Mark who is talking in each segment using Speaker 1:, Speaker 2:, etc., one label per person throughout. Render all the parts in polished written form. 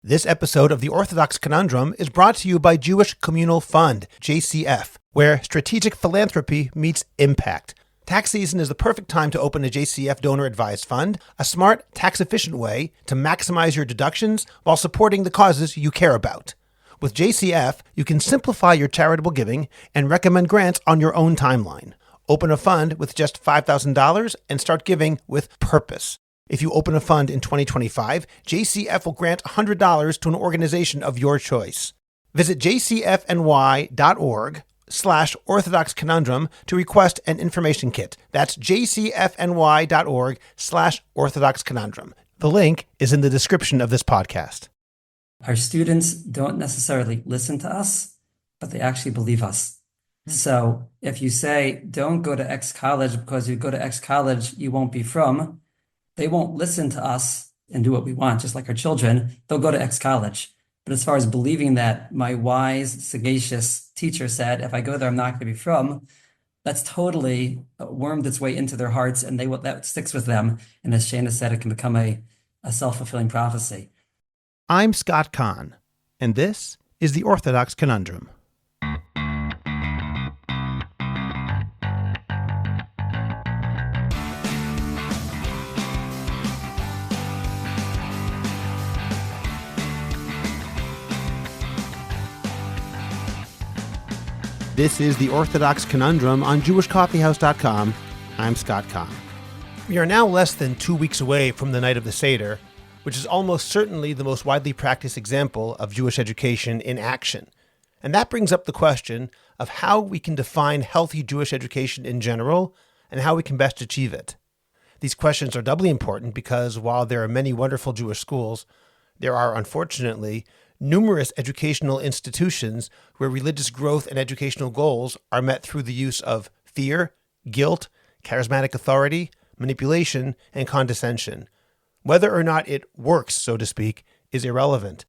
Speaker 1: This episode of The Orthodox Conundrum is brought to you by Jewish Communal Fund, JCF, where strategic philanthropy meets impact. Tax season is the perfect time to open a JCF donor-advised fund, a smart, tax-efficient way to maximize your deductions while supporting the causes you care about. With JCF, you can simplify your charitable giving and recommend grants on your own timeline. Open a fund with just $5,000 and start giving with purpose. If you open a fund in 2025, JCF will grant $100 to an organization of your choice. Visit jcfny.org/Orthodox Conundrum to request an information kit. That's jcfny.org/Orthodox Conundrum. The link is in the description of this podcast.
Speaker 2: Our students don't necessarily listen to us, but they actually believe us. So if you say, don't go to X college because you go to X college, you won't be from, they won't listen to us and do what we want, just like our children. They'll go to X college. But as far as believing that my wise, sagacious teacher said, if I go there, I'm not going to be from, that's totally wormed its way into their hearts, and that sticks with them. And as Shayna said, it can become a self-fulfilling prophecy.
Speaker 1: I'm Scott Kahn, and this is The Orthodox Conundrum. This is The Orthodox Conundrum on JewishCoffeehouse.com. I'm Scott Kahn. We are now less than 2 weeks away from the night of the Seder, which is almost certainly the most widely practiced example of Jewish education in action. And that brings up the question of how we can define healthy Jewish education in general and how we can best achieve it. These questions are doubly important because while there are many wonderful Jewish schools, there are unfortunately numerous educational institutions where religious growth and educational goals are met through the use of fear, guilt, charismatic authority, manipulation, and condescension. Whether or not it works, so to speak, is irrelevant.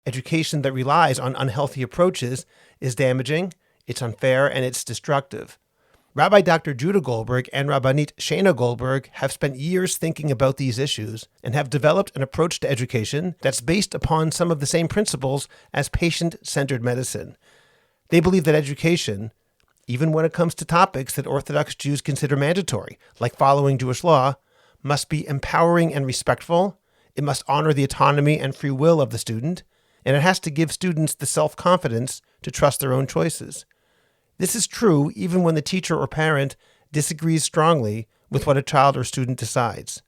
Speaker 1: Education that relies on unhealthy approaches is damaging, it's unfair, and it's destructive. Rabbi Dr. Judah Goldberg and Rabbanit Shayna Goldberg have spent years thinking about these issues and have developed an approach to education that's based upon some of the same principles as patient-centered medicine. They believe that education, even when it comes to topics that Orthodox Jews consider mandatory, like following Jewish law, must be empowering and respectful, it must honor the autonomy and free will of the student, and it has to give students the self-confidence to trust their own choices. This is true even when the teacher or parent disagrees strongly with what a child or student decides.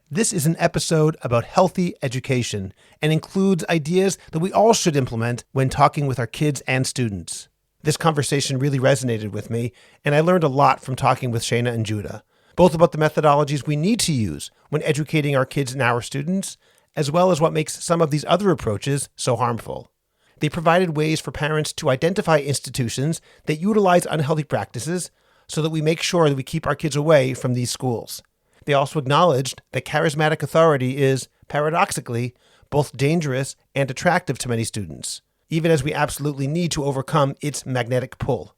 Speaker 1: This is an episode about healthy education and includes ideas that we all should implement when talking with our kids and students. This conversation really resonated with me, and I learned a lot from talking with Shayna and Judah, both about the methodologies we need to use when educating our kids and our students, as well as what makes some of these other approaches so harmful. They provided ways for parents to identify institutions that utilize unhealthy practices so that we make sure that we keep our kids away from these schools. They also acknowledged that charismatic authority is, paradoxically, both dangerous and attractive to many students, even as we absolutely need to overcome its magnetic pull.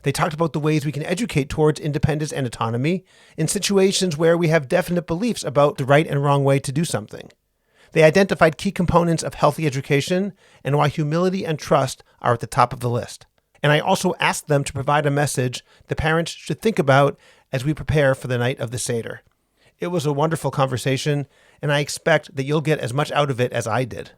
Speaker 1: They talked about the ways we can educate towards independence and autonomy in situations where we have definite beliefs about the right and wrong way to do something. They identified key components of healthy education and why humility and trust are at the top of the list. And I also asked them to provide a message the parents should think about as we prepare for the night of the Seder. It was a wonderful conversation, and I expect that you'll get as much out of it as I did.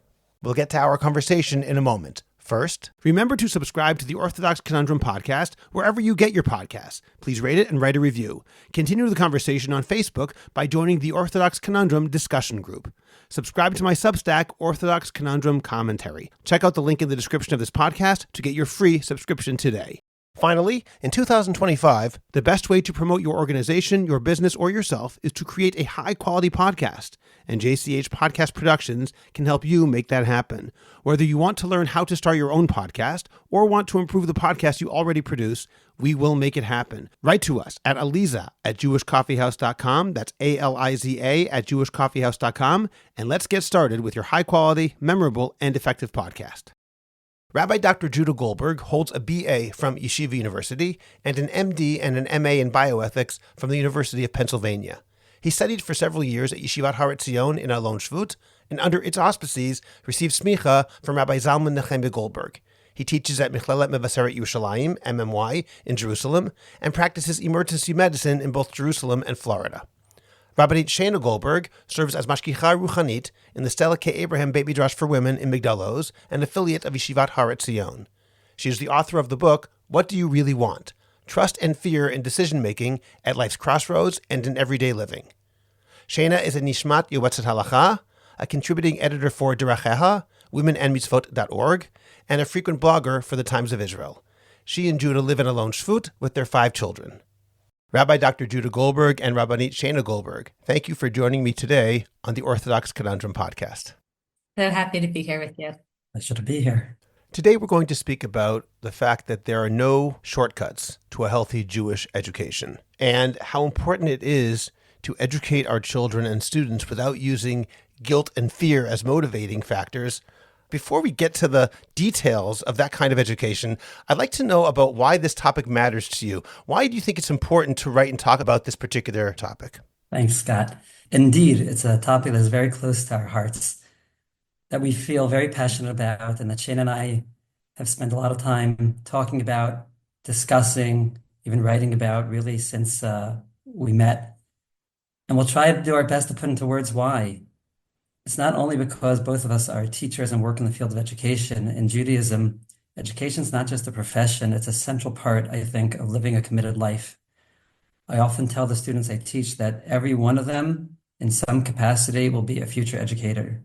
Speaker 1: We'll get to our conversation in a moment. First, remember to subscribe to the Orthodox Conundrum podcast wherever you get your podcasts. Please rate it and write a review. Continue the conversation on Facebook by joining the Orthodox Conundrum discussion group. Subscribe to my Substack, Orthodox Conundrum Commentary. Check out the link in the description of this podcast to get your free subscription today. Finally, in 2025, the best way to promote your organization, your business, or yourself is to create a high-quality podcast, and JCH Podcast Productions can help you make that happen. Whether you want to learn how to start your own podcast or want to improve the podcast you already produce, we will make it happen. Write to us at aliza@jewishcoffeehouse.com, that's ALIZA @jewishcoffeehouse.com, and let's get started with your high-quality, memorable, and effective podcast. Rabbi Dr. Judah Goldberg holds a BA from Yeshiva University and an MD and an MA in bioethics from the University of Pennsylvania. He studied for several years at Yeshivat Har Etzion in Alon Shvut and under its auspices received smicha from Rabbi Zalman Shayna Goldberg. He teaches at Michlelet Mevaseret Yerushalayim, MMY, in Jerusalem, and practices emergency medicine in both Jerusalem and Florida. Rabbanit Shayna Goldberg serves as Mashgicha Ruchanit in the Stella K. Abraham Beit Midrash for Women in Migdal Oz, an affiliate of Yeshivat Har Etzion. She is the author of the book, What Do You Really Want? Trust and Fear in Decision-Making at Life's Crossroads and in Everyday Living. Shayna is a Nishmat Yoetzet Halacha, a contributing editor for Deracheha, womenandmitzvot.org, and a frequent blogger for the Times of Israel. She and Judah live in a lone shvut with their 5 children. Rabbi Dr. Judah Goldberg and Rabbanit Shayna Goldberg, thank you for joining me today on the Orthodox Conundrum podcast.
Speaker 3: So happy to be here with you.
Speaker 2: Pleasure to be here.
Speaker 1: Today we're going to speak about the fact that there are no shortcuts to a healthy Jewish education and how important it is to educate our children and students without using guilt and fear as motivating factors. Before we get to the details of that kind of education, I'd like to know about why this topic matters to you. Why do you think it's important to write and talk about this particular topic?
Speaker 2: Thanks, Scott. Indeed, it's a topic that's very close to our hearts, that we feel very passionate about, and that Shane and I have spent a lot of time talking about, discussing, even writing about, really since we met. And we'll try to do our best to put into words why. It's not only because both of us are teachers and work in the field of education. In Judaism, education is not just a profession, it's a central part, I think, of living a committed life. I often tell the students I teach that every one of them, in some capacity, will be a future educator.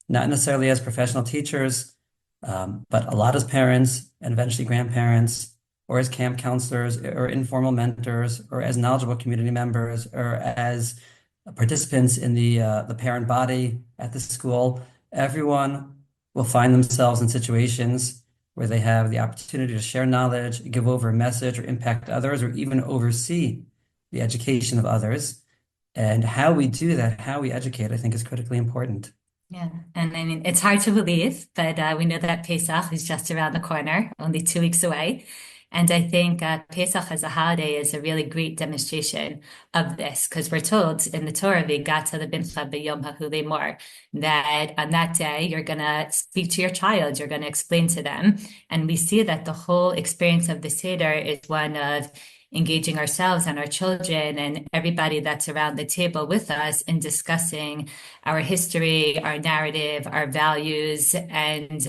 Speaker 2: Not necessarily as professional teachers, but a lot as parents and eventually grandparents, or as camp counselors, or informal mentors, or as knowledgeable community members, or as participants in the parent body at the school. Everyone will find themselves in situations where they have the opportunity to share knowledge, give over a message, or impact others, or even oversee the education of others. And how we do that, how we educate, I think is critically important.
Speaker 3: Yeah, and I mean, it's hard to believe, but we know that Pesach is just around the corner, only 2 weeks away. And I think Pesach as a holiday is a really great demonstration of this, because we're told in the Torah, "V'gata lebincha b'yom ha'hu lemor," that on that day, you're going to speak to your child, you're going to explain to them. And we see that the whole experience of the Seder is one of engaging ourselves and our children and everybody that's around the table with us in discussing our history, our narrative, our values, and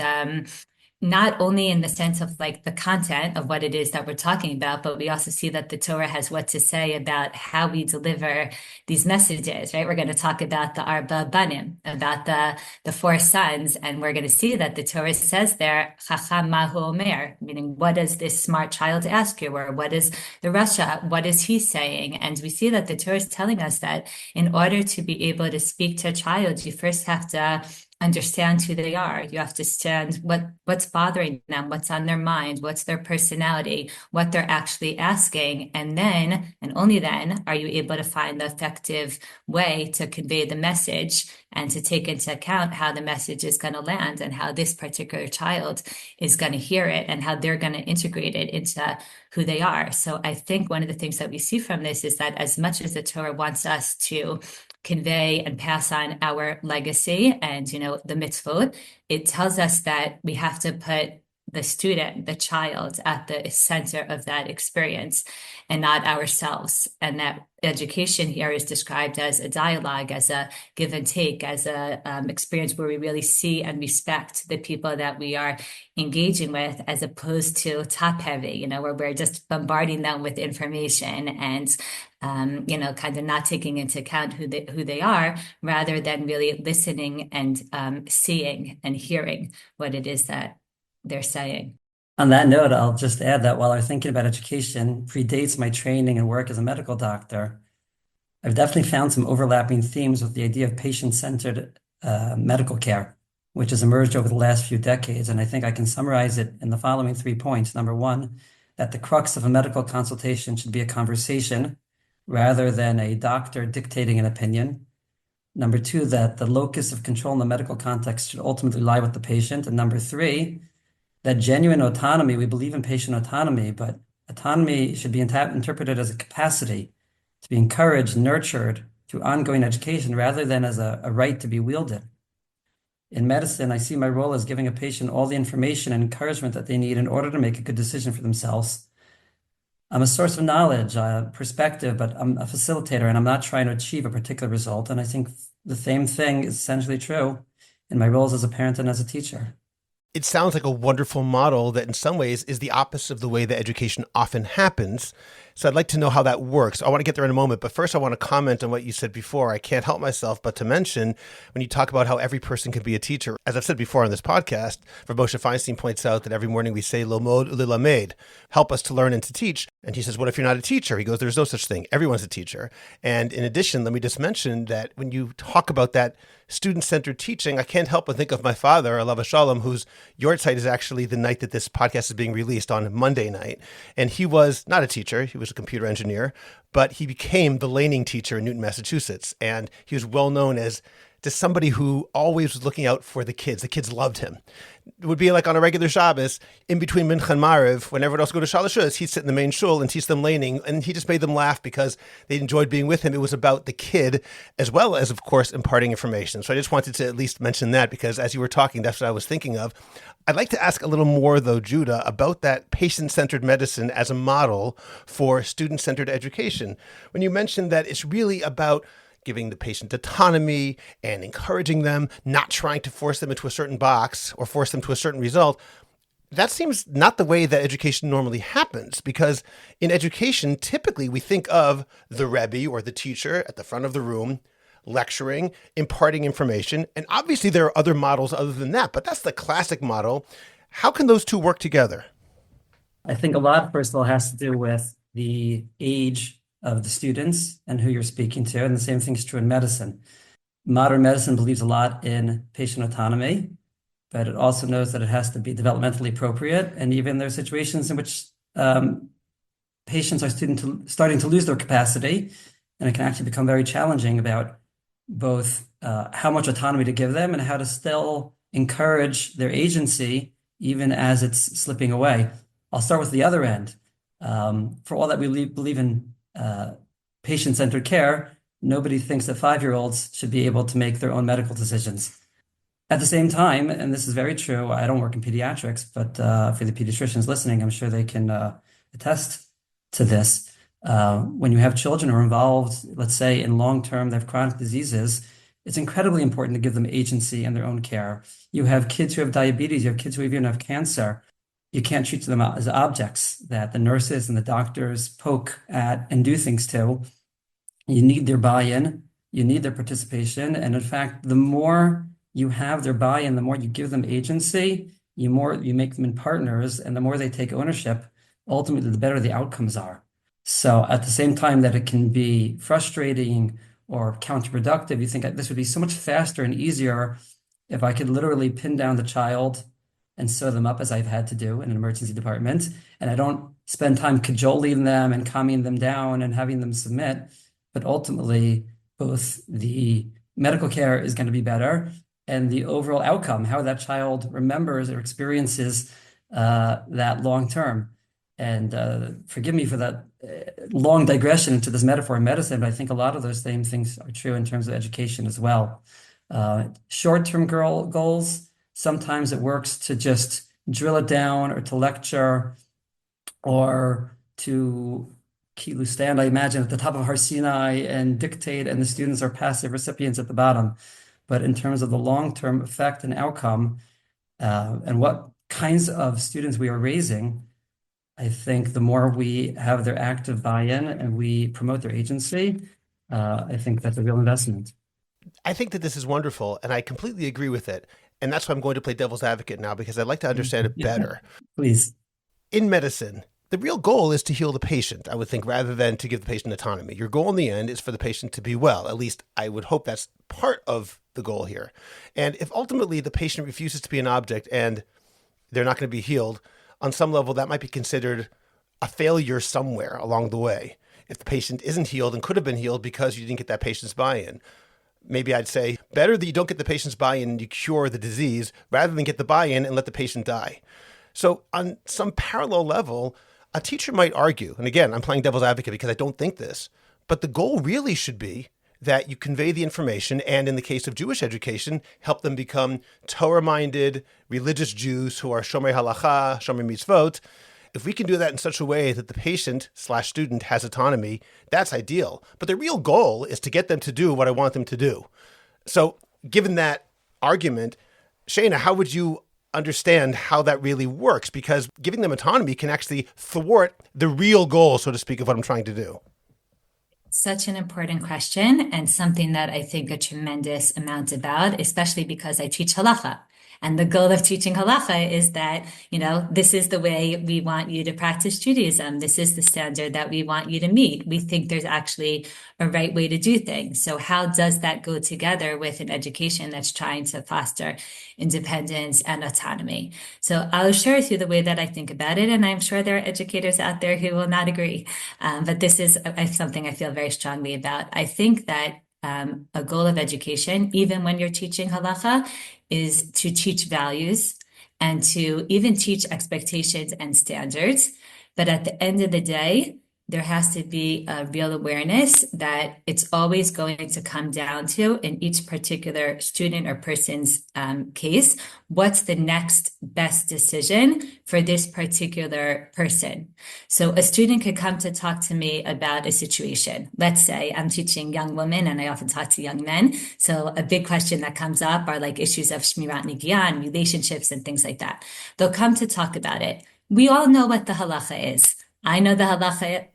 Speaker 3: not only in the sense of like the content of what it is that we're talking about, but we also see that the Torah has what to say about how we deliver these messages, right? We're going to talk about the Arba Banim, about the 4 sons, and we're going to see that the Torah says there, Chacham Mahu Omer, meaning what does this smart child ask you, or what is the Rasha, what is he saying? And we see that the Torah is telling us that in order to be able to speak to a child, you first have to understand who they are. You have to understand what's bothering them, what's on their mind, what's their personality, what they're actually asking. And then, and only then, are you able to find the effective way to convey the message and to take into account how the message is going to land and how this particular child is going to hear it and how they're going to integrate it into who they are. So I think one of the things that we see from this is that as much as the Torah wants us to convey and pass on our legacy and, the mitzvot, it tells us that we have to put the student, the child, at the center of that experience and not ourselves. And that education here is described as a dialogue, as a give and take, as a experience where we really see and respect the people that we are engaging with, as opposed to top heavy, where we're just bombarding them with information and kind of not taking into account who they are, rather than really listening and seeing and hearing what it is that they're saying.
Speaker 2: On that note, I'll just add that while our thinking about education predates my training and work as a medical doctor, I've definitely found some overlapping themes with the idea of patient-centered medical care, which has emerged over the last few decades. And I think I can summarize it in the following 3 points. Number one, that the crux of a medical consultation should be a conversation rather than a doctor dictating an opinion. Number two, that the locus of control in the medical context should ultimately lie with the patient. And number three, that genuine autonomy, we believe in patient autonomy, but autonomy should be interpreted as a capacity to be encouraged, nurtured through ongoing education, rather than as a right to be wielded. In medicine, I see my role as giving a patient all the information and encouragement that they need in order to make a good decision for themselves. I'm a source of knowledge, perspective, but I'm a facilitator and I'm not trying to achieve a particular result. And I think the same thing is essentially true in my roles as a parent and as a teacher.
Speaker 1: It sounds like a wonderful model that in some ways is the opposite of the way that education often happens. So I'd like to know how that works. I want to get there in a moment, but first I want to comment on what you said before. I can't help myself but to mention when you talk about how every person can be a teacher. As I've said before on this podcast, Moshe Feinstein points out that every morning we say lomod ulilamed, help us to learn and to teach. And he says, what if you're not a teacher? He goes, there's no such thing. Everyone's a teacher. And in addition, let me just mention that when you talk about that student-centered teaching, I can't help but think of my father, Alav Shalom, whose yahrzeit is actually the night that this podcast is being released on Monday night. And he was not a teacher. He was a computer engineer, but he became the laning teacher in Newton, Massachusetts. And he was well known as just somebody who always was looking out for the kids. The kids loved him. It would be like on a regular Shabbos, in between Mincha and Mariv, when everyone else go to Shalashus, he'd sit in the main shul and teach them laning, and he just made them laugh because they enjoyed being with him. It was about the kid, as well as, of course, imparting information. So I just wanted to at least mention that, because as you were talking, that's what I was thinking of. I'd like to ask a little more, though, Judah, about that patient-centered medicine as a model for student-centered education. When you mentioned that it's really about giving the patient autonomy and encouraging them, not trying to force them into a certain box or force them to a certain result. That seems not the way that education normally happens, because in education, typically we think of the Rebbe or the teacher at the front of the room, lecturing, imparting information. And obviously there are other models other than that, but that's the classic model. How can those two work together?
Speaker 2: I think a lot, first of all, has to do with the age of the students and who you're speaking to. And the same thing is true in medicine. Modern medicine believes a lot in patient autonomy, but it also knows that it has to be developmentally appropriate. And even there are situations in which patients are starting to lose their capacity, and it can actually become very challenging about both how much autonomy to give them and how to still encourage their agency, even as it's slipping away. I'll start with the other end. For all that we believe in patient-centered care, nobody thinks that 5-year-olds should be able to make their own medical decisions. At the same time, and this is very true, I don't work in pediatrics, but for the pediatricians listening, I'm sure they can attest to this. When you have children who are involved, let's say in long-term, they have chronic diseases, it's incredibly important to give them agency in their own care. You have kids who have diabetes, you have kids who even have cancer. You can't treat them as objects that the nurses and the doctors poke at and do things to. You need their buy-in, you need their participation. And in fact, the more you have their buy-in, the more you give them agency, the more you make them in partners, and the more they take ownership, ultimately, the better the outcomes are. So at the same time that it can be frustrating or counterproductive, you think this would be so much faster and easier if I could literally pin down the child and sew them up as I've had to do in an emergency department. And I don't spend time cajoling them and calming them down and having them submit. But ultimately, both the medical care is going to be better and the overall outcome, how that child remembers or experiences that long term. And forgive me for that long digression into this metaphor in medicine, but I think a lot of those same things are true in terms of education as well. Short-term goals, sometimes it works to just drill it down or to lecture or to stand, I imagine, at the top of Har Sinai and dictate, and the students are passive recipients at the bottom. But in terms of the long-term effect and outcome and what kinds of students we are raising, I think the more we have their active buy-in and we promote their agency, I think that's a real investment.
Speaker 1: I think that this is wonderful, and I completely agree with it. And that's why I'm going to play devil's advocate now, because I'd like to understand it better.
Speaker 2: Please.
Speaker 1: In medicine, the real goal is to heal the patient, I would think, rather than to give the patient autonomy. Your goal in the end is for the patient to be well. At least I would hope that's part of the goal here. And if ultimately the patient refuses to be an object and they're not going to be healed, on some level that might be considered a failure somewhere along the way. If the patient isn't healed and could have been healed because you didn't get that patient's buy-in. Maybe I'd say better that you don't get the patient's buy-in and you cure the disease rather than get the buy-in and let the patient die. So on some parallel level, a teacher might argue, and again, I'm playing devil's advocate because I don't think this, but the goal really should be that you convey the information, and in the case of Jewish education, help them become Torah-minded, religious Jews who are Shomer Halacha, Shomer Mitzvot. If we can do that in such a way that the patient/student has autonomy, that's ideal. But the real goal is to get them to do what I want them to do. So given that argument, Shayna, how would you understand how that really works? Because giving them autonomy can actually thwart the real goal, so to speak, of what I'm trying to do.
Speaker 3: Such an important question, and something that I think a tremendous amount about, especially because I teach halacha. And the goal of teaching halacha is that, this is the way we want you to practice Judaism. This is the standard that we want you to meet. We think there's actually a right way to do things. So how does that go together with an education that's trying to foster independence and autonomy? So I'll share with you the way that I think about it. And I'm sure there are educators out there who will not agree. But this is something I feel very strongly about. I think that a goal of education, even when you're teaching halacha, is to teach values and to even teach expectations and standards. But at the end of the day, there has to be a real awareness that it's always going to come down to, in each particular student or person's case, what's the next best decision for this particular person. So a student could come to talk to me about a situation. Let's say I'm teaching young women, and I often talk to young men. So a big question that comes up are like issues of shmirat nigyan, relationships, and things like that. They'll come to talk about it. We all know what the halacha is. I know the halacha,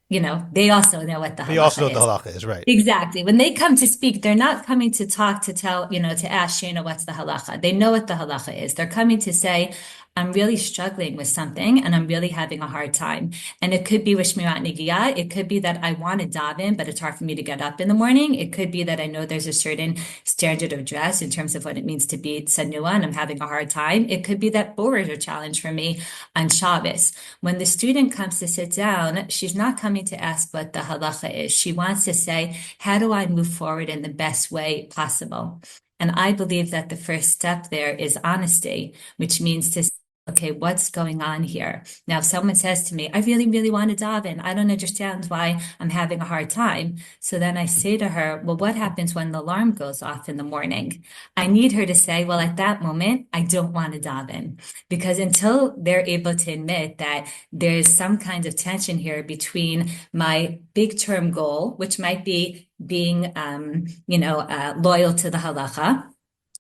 Speaker 3: they also know what the halacha is.
Speaker 1: They also know what the halacha is, right?
Speaker 3: Exactly. When they come to speak, they're not coming to talk, to tell, to ask Shayna what's the halacha. They know what the halacha is. They're coming to say, I'm really struggling with something and I'm really having a hard time. And it could be with shmirat nigiyah. It could be that I want to daven, but it's hard for me to get up in the morning. It could be that I know there's a certain standard of dress in terms of what it means to be tsanua and I'm having a hard time. It could be that borer is a challenge for me on Shabbos. When the student comes to sit down, she's not coming to ask what the halacha is. She wants to say, how do I move forward in the best way possible? And I believe that the first step there is honesty, which means to okay, what's going on here? Now, if someone says to me, I really, really want to daven, I don't understand why I'm having a hard time. So then I say to her, well, what happens when the alarm goes off in the morning? I need her to say, well, at that moment, I don't want to daven. Because until they're able to admit that there's some kind of tension here between my big term goal, which might be being, loyal to the halacha,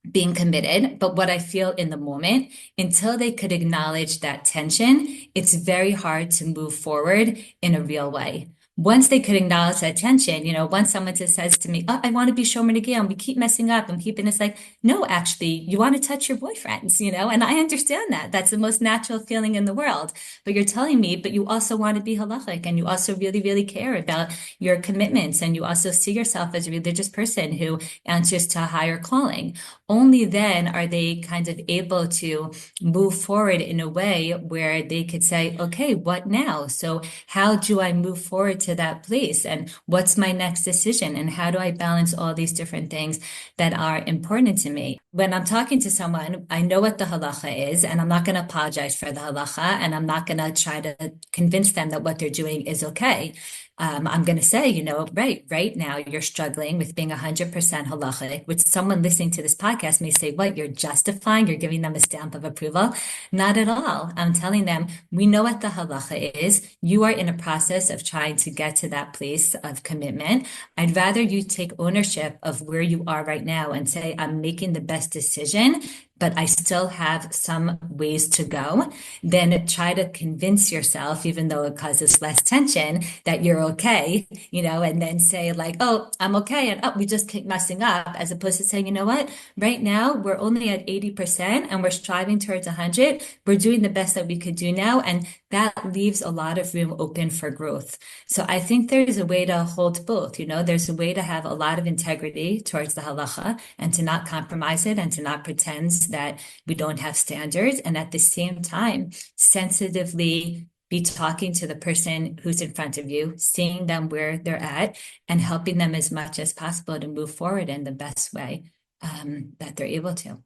Speaker 3: being committed, but what I feel in the moment, until they could acknowledge that tension, it's very hard to move forward in a real way. Once they could acknowledge that tension, once someone just says to me, oh, I want to be Shomer Nigiyah, and we keep messing up and keeping, it's like, no, actually, you want to touch your boyfriends, and I understand that. That's the most natural feeling in the world. But you're telling me, but you also want to be halachic, and you also really, really care about your commitments, and you also see yourself as a religious person who answers to a higher calling. Only then are they kind of able to move forward in a way where they could say, okay, what now? So how do I move forward to that place? And what's my next decision? And how do I balance all these different things that are important to me? When I'm talking to someone, I know what the halacha is, and I'm not going to apologize for the halacha, and I'm not going to try to convince them that what they're doing is okay. I'm going to say, right now you're struggling with being 100% halachic, which someone listening to this podcast may say, what, you're justifying, you're giving them a stamp of approval? Not at all. I'm telling them, we know what the halacha is. You are in a process of trying to get to that place of commitment. I'd rather you take ownership of where you are right now and say, I'm making the best decision, but I still have some ways to go, then try to convince yourself, even though it causes less tension, that you're okay, and then say like, oh, I'm okay. And we just keep messing up, as opposed to saying, you know what, right now we're only at 80% and we're striving towards 100. We're doing the best that we could do now. And that leaves a lot of room open for growth. So I think there's a way to hold both, there's a way to have a lot of integrity towards the halacha and to not compromise it and to not pretend that we don't have standards, and at the same time sensitively be talking to the person who's in front of you, seeing them where they're at, and helping them as much as possible to move forward in the best way that they're able to.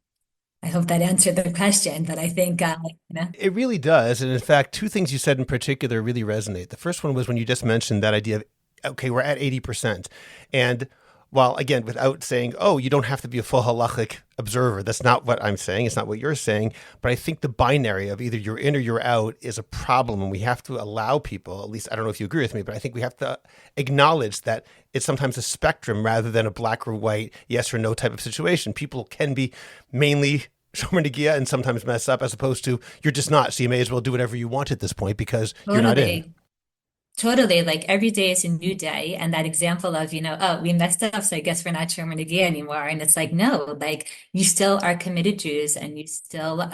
Speaker 3: I hope that answered the question, but I think
Speaker 1: it really does. And in fact, two things you said in particular really resonate. The first one was when you just mentioned that idea of, okay, we're at 80%. And While, again, without saying, oh, you don't have to be a full halachic observer. That's not what I'm saying. It's not what you're saying. But I think the binary of either you're in or you're out is a problem. And we have to allow people, at least I don't know if you agree with me, but I think we have to acknowledge that it's sometimes a spectrum rather than a black or white, yes or no type of situation. People can be mainly shomer negia and sometimes mess up, as opposed to you're just not. So you may as well do whatever you want at this point because you're not in.
Speaker 3: Totally. Like every day is a new day. And that example of, oh, we messed up, so I guess we're not shomer negia anymore. And it's like, no, like you still are committed Jews and you still,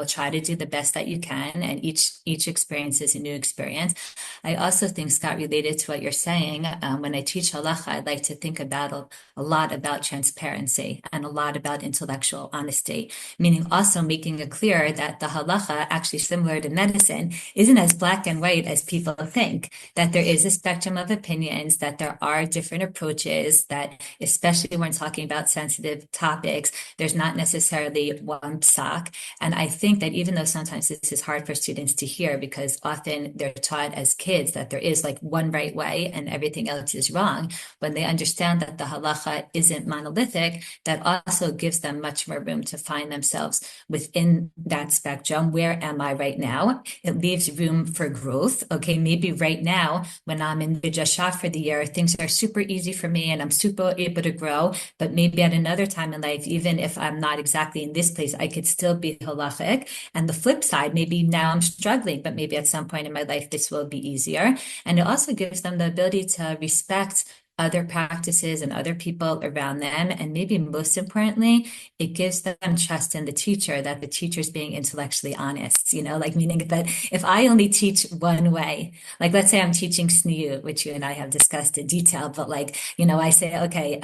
Speaker 3: try to do the best that you can. And each experience is a new experience. I also think, Scott, related to what you're saying, when I teach halacha, I like to think about a lot about transparency and a lot about intellectual honesty, meaning also making it clear that the halacha, actually similar to medicine, isn't as black and white as people think. That there is a spectrum of opinions, that there are different approaches, that especially when talking about sensitive topics, there's not necessarily one psak. And I think that even though sometimes this is hard for students to hear because often they're taught as kids that there is like one right way and everything else is wrong, when they understand that the halacha isn't monolithic, that also gives them much more room to find themselves within that spectrum. Where am I right now? It leaves room for growth. Okay, maybe right now, when I'm in the Jasha for the year, things are super easy for me and I'm super able to grow. But maybe at another time in life, even if I'm not exactly in this place, I could still be halachic. And the flip side, maybe now I'm struggling, but maybe at some point in my life, this will be easier. And it also gives them the ability to respect other practices and other people around them. And maybe most importantly, it gives them trust in the teacher, that the teacher's being intellectually honest, like meaning that if I only teach one way, like let's say I'm teaching sniyut, which you and I have discussed in detail, but I say, okay,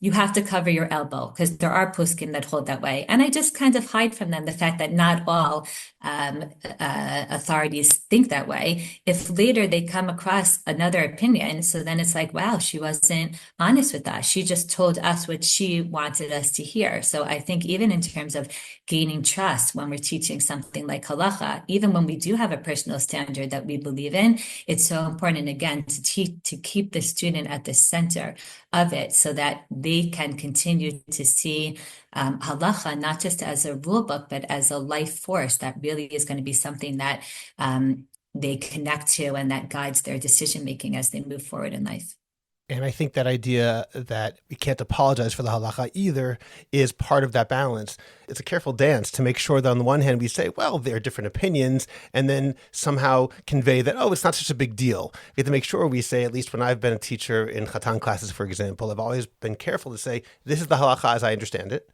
Speaker 3: you have to cover your elbow because there are poskim that hold that way. And I just kind of hide from them the fact that not all authorities think that way. If later they come across another opinion, so then it's like, wow, she wasn't honest with us. She just told us what she wanted us to hear. So I think even in terms of gaining trust when we're teaching something like halacha, even when we do have a personal standard that we believe in, it's so important again to keep the student at the center of it so that they can continue to see halacha not just as a rule book, but as a life force that really is going to be something that they connect to and that guides their decision making as they move forward in life.
Speaker 1: And I think that idea that we can't apologize for the halacha either is part of that balance. It's a careful dance to make sure that on the one hand we say, well, there are different opinions, and then somehow convey that, oh, it's not such a big deal. We have to make sure we say, at least when I've been a teacher in Chatan classes, for example, I've always been careful to say, this is the halacha as I understand it.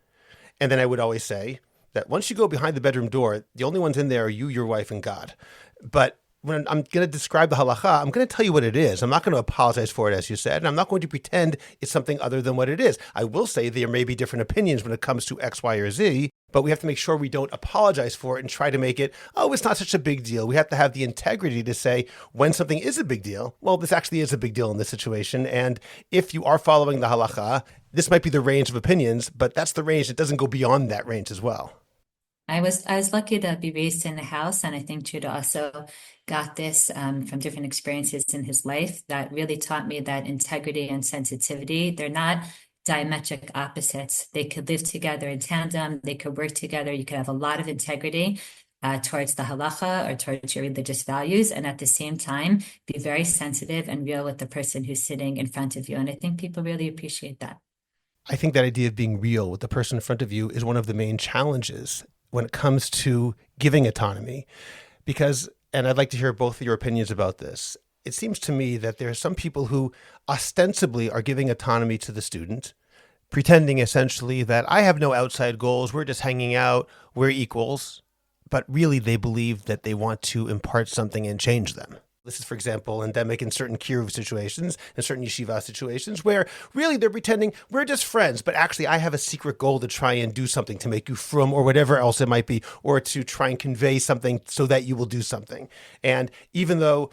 Speaker 1: And then I would always say that once you go behind the bedroom door, the only ones in there are you, your wife, and God. But when I'm going to describe the halacha, I'm going to tell you what it is. I'm not going to apologize for it, as you said, and I'm not going to pretend it's something other than what it is. I will say there may be different opinions when it comes to X, Y, or Z, but we have to make sure we don't apologize for it and try to make it, oh, it's not such a big deal. We have to have the integrity to say when something is a big deal, well, this actually is a big deal in this situation. And if you are following the halacha, this might be the range of opinions, but that's the range. It doesn't go beyond that range as well.
Speaker 3: I was lucky to be raised in a house, and I think Judah also got this from different experiences in his life that really taught me that integrity and sensitivity, they're not diametric opposites. They could live together in tandem. They could work together. You could have a lot of integrity towards the halacha or towards your religious values, and at the same time, be very sensitive and real with the person who's sitting in front of you. And I think people really appreciate that.
Speaker 1: I think that idea of being real with the person in front of you is one of the main challenges when it comes to giving autonomy, because, and I'd like to hear both of your opinions about this. It seems to me that there are some people who ostensibly are giving autonomy to the student, pretending essentially that I have no outside goals, we're just hanging out, we're equals, but really they believe that they want to impart something and change them. This is, for example, endemic in certain kiruv situations, in certain yeshiva situations, where really they're pretending we're just friends, but actually I have a secret goal to try and do something to make you frum or whatever else it might be, or to try and convey something so that you will do something. And even though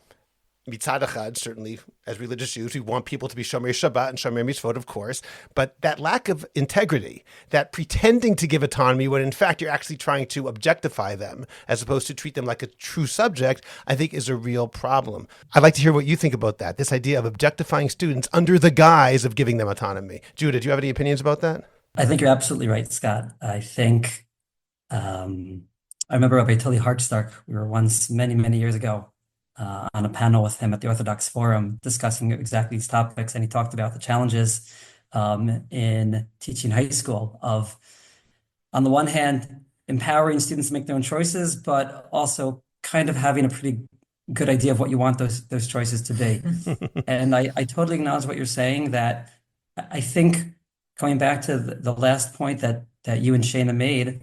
Speaker 1: mitzad echad, certainly as religious Jews, we want people to be shomer Shabbat and shomer mitzvot, of course, but that lack of integrity, that pretending to give autonomy when in fact you're actually trying to objectify them as opposed to treat them like a true subject, I think is a real problem. I'd like to hear what you think about that, this idea of objectifying students under the guise of giving them autonomy. Judah, do you have any opinions about that?
Speaker 2: I think you're absolutely right, Scott. I think I remember Rabbi Tully Hartstark. We were once many, many years ago on a panel with him at the Orthodox Forum discussing exactly these topics, and he talked about the challenges in teaching high school of, on the one hand, empowering students to make their own choices, but also kind of having a pretty good idea of what you want those choices to be. And I totally acknowledge what you're saying, that I think going back to the last point that you and Shayna made,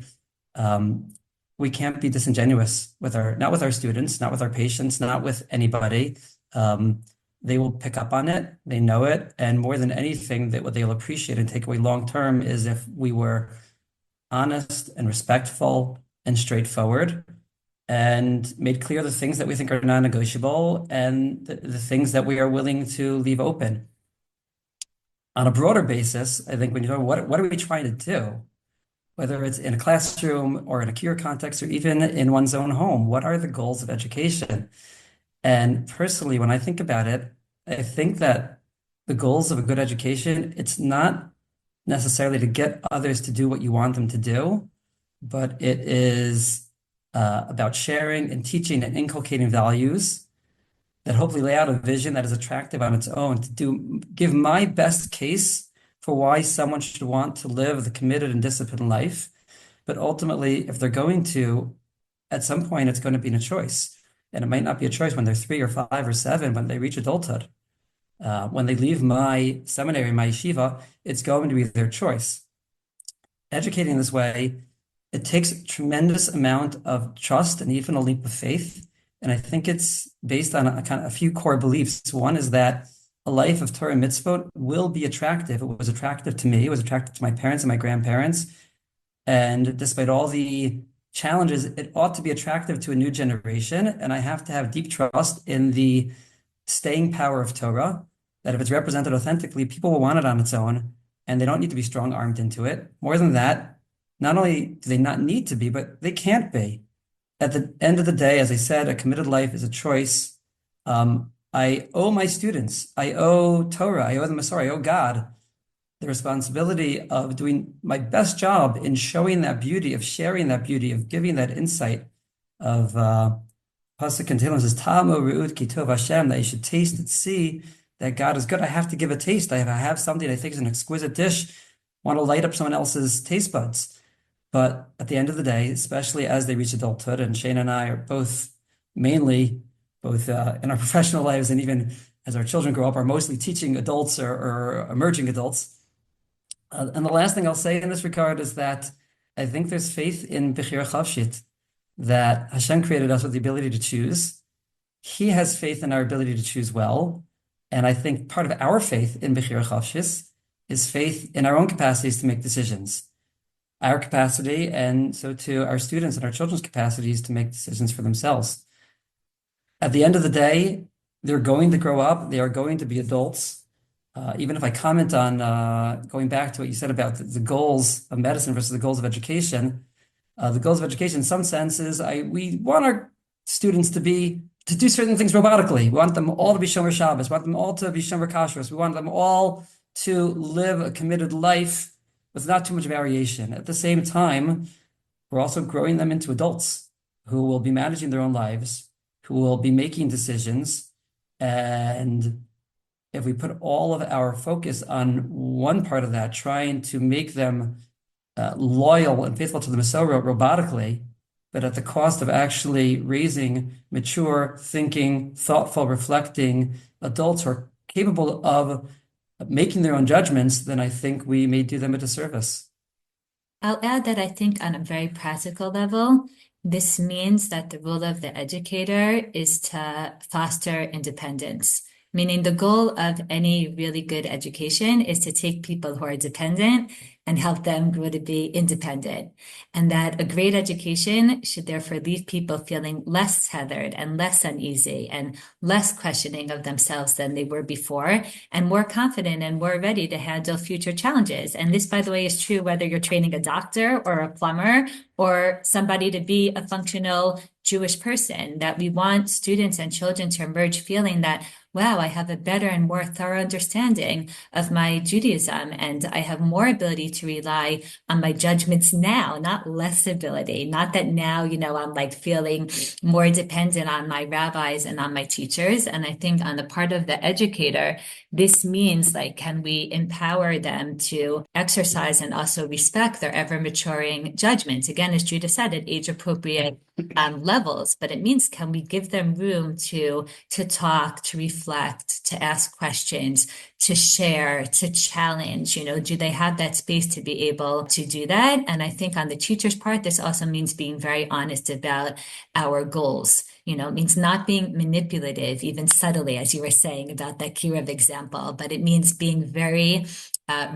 Speaker 2: we can't be disingenuous with not with our students, not with our patients, not with anybody. They will pick up on it, they know it, and more than anything, that what they'll appreciate and take away long term is if we were honest and respectful and straightforward and made clear the things that we think are non-negotiable and the things that we are willing to leave open. On a broader basis, I think when you talk what are we trying to do, whether it's in a classroom or in a career context or even in one's own home, what are the goals of education? And personally, when I think about it, I think that the goals of a good education, it's not necessarily to get others to do what you want them to do, but it is about sharing and teaching and inculcating values that hopefully lay out a vision that is attractive on its own, to give my best case for why someone should want to live the committed and disciplined life. But ultimately, if they're going to, at some point, it's going to be a choice. And it might not be a choice when they're 3 or 5 or 7, when they reach adulthood. When they leave my seminary, my yeshiva, it's going to be their choice. Educating this way, it takes a tremendous amount of trust and even a leap of faith. And I think it's based on a few core beliefs. One is that a life of Torah and mitzvot will be attractive. It was attractive to me. It was attractive to my parents and my grandparents. And despite all the challenges, it ought to be attractive to a new generation. And I have to have deep trust in the staying power of Torah, that if it's represented authentically, people will want it on its own, and they don't need to be strong-armed into it. More than that, not only do they not need to be, but they can't be. At the end of the day, as I said, a committed life is a choice. I owe my students, I owe Torah, I owe the Messiah, I owe God the responsibility of doing my best job in showing that beauty, of sharing that beauty, of giving that insight of Pasuk in Tehillim says, Ta'amu re'ud ki tov Hashem, that you should taste and see that God is good. I have to give a taste. I have something I think is an exquisite dish, want to light up someone else's taste buds. But at the end of the day, especially as they reach adulthood, and Shayna and I are both in our professional lives and even as our children grow up, are mostly teaching adults or emerging adults. And the last thing I'll say in this regard is that I think there's faith in Bechira Chavshit, that Hashem created us with the ability to choose. He has faith in our ability to choose well. And I think part of our faith in Bechira Chavshis is faith in our own capacities to make decisions. Our capacity, and so too our students and our children's capacities to make decisions for themselves. At the end of the day, they're going to grow up, they are going to be adults. Even if I comment on going back to what you said about the goals of medicine versus the goals of education, the goals of education, in some senses, we want our students to do certain things robotically. We want them all to be Shomer Shabbos. We want them all to be Shomer Kashrus. We want them all to live a committed life with not too much variation. At the same time, we're also growing them into adults who will be managing their own lives, who will be making decisions. And if we put all of our focus on one part of that, trying to make them loyal and faithful to the Messiah robotically, but at the cost of actually raising mature, thinking, thoughtful, reflecting adults who are capable of making their own judgments, then I think we may do them a disservice.
Speaker 3: I'll add that I think on a very practical level, this means that the role of the educator is to foster independence, meaning the goal of any really good education is to take people who are dependent and help them grow to be independent. And that a great education should therefore leave people feeling less tethered and less uneasy and less questioning of themselves than they were before, and more confident and more ready to handle future challenges. And this, by the way, is true whether you're training a doctor or a plumber or somebody to be a functional Jewish person, that we want students and children to emerge feeling that, wow, I have a better and more thorough understanding of my Judaism, and I have more ability to rely on my judgments now, not less ability. Not that now, I'm like feeling more dependent on my rabbis and on my teachers. And I think on the part of the educator, this means like, can we empower them to exercise and also respect their ever maturing judgments? Again, as Judah said, at age appropriate levels, but it means, can we give them room to talk, to reflect, to ask questions, to share, to challenge? Do they have that space to be able to do that? And I think on the teacher's part, this also means being very honest about our goals. It means not being manipulative, even subtly, as you were saying about that Kiruv example, but it means being very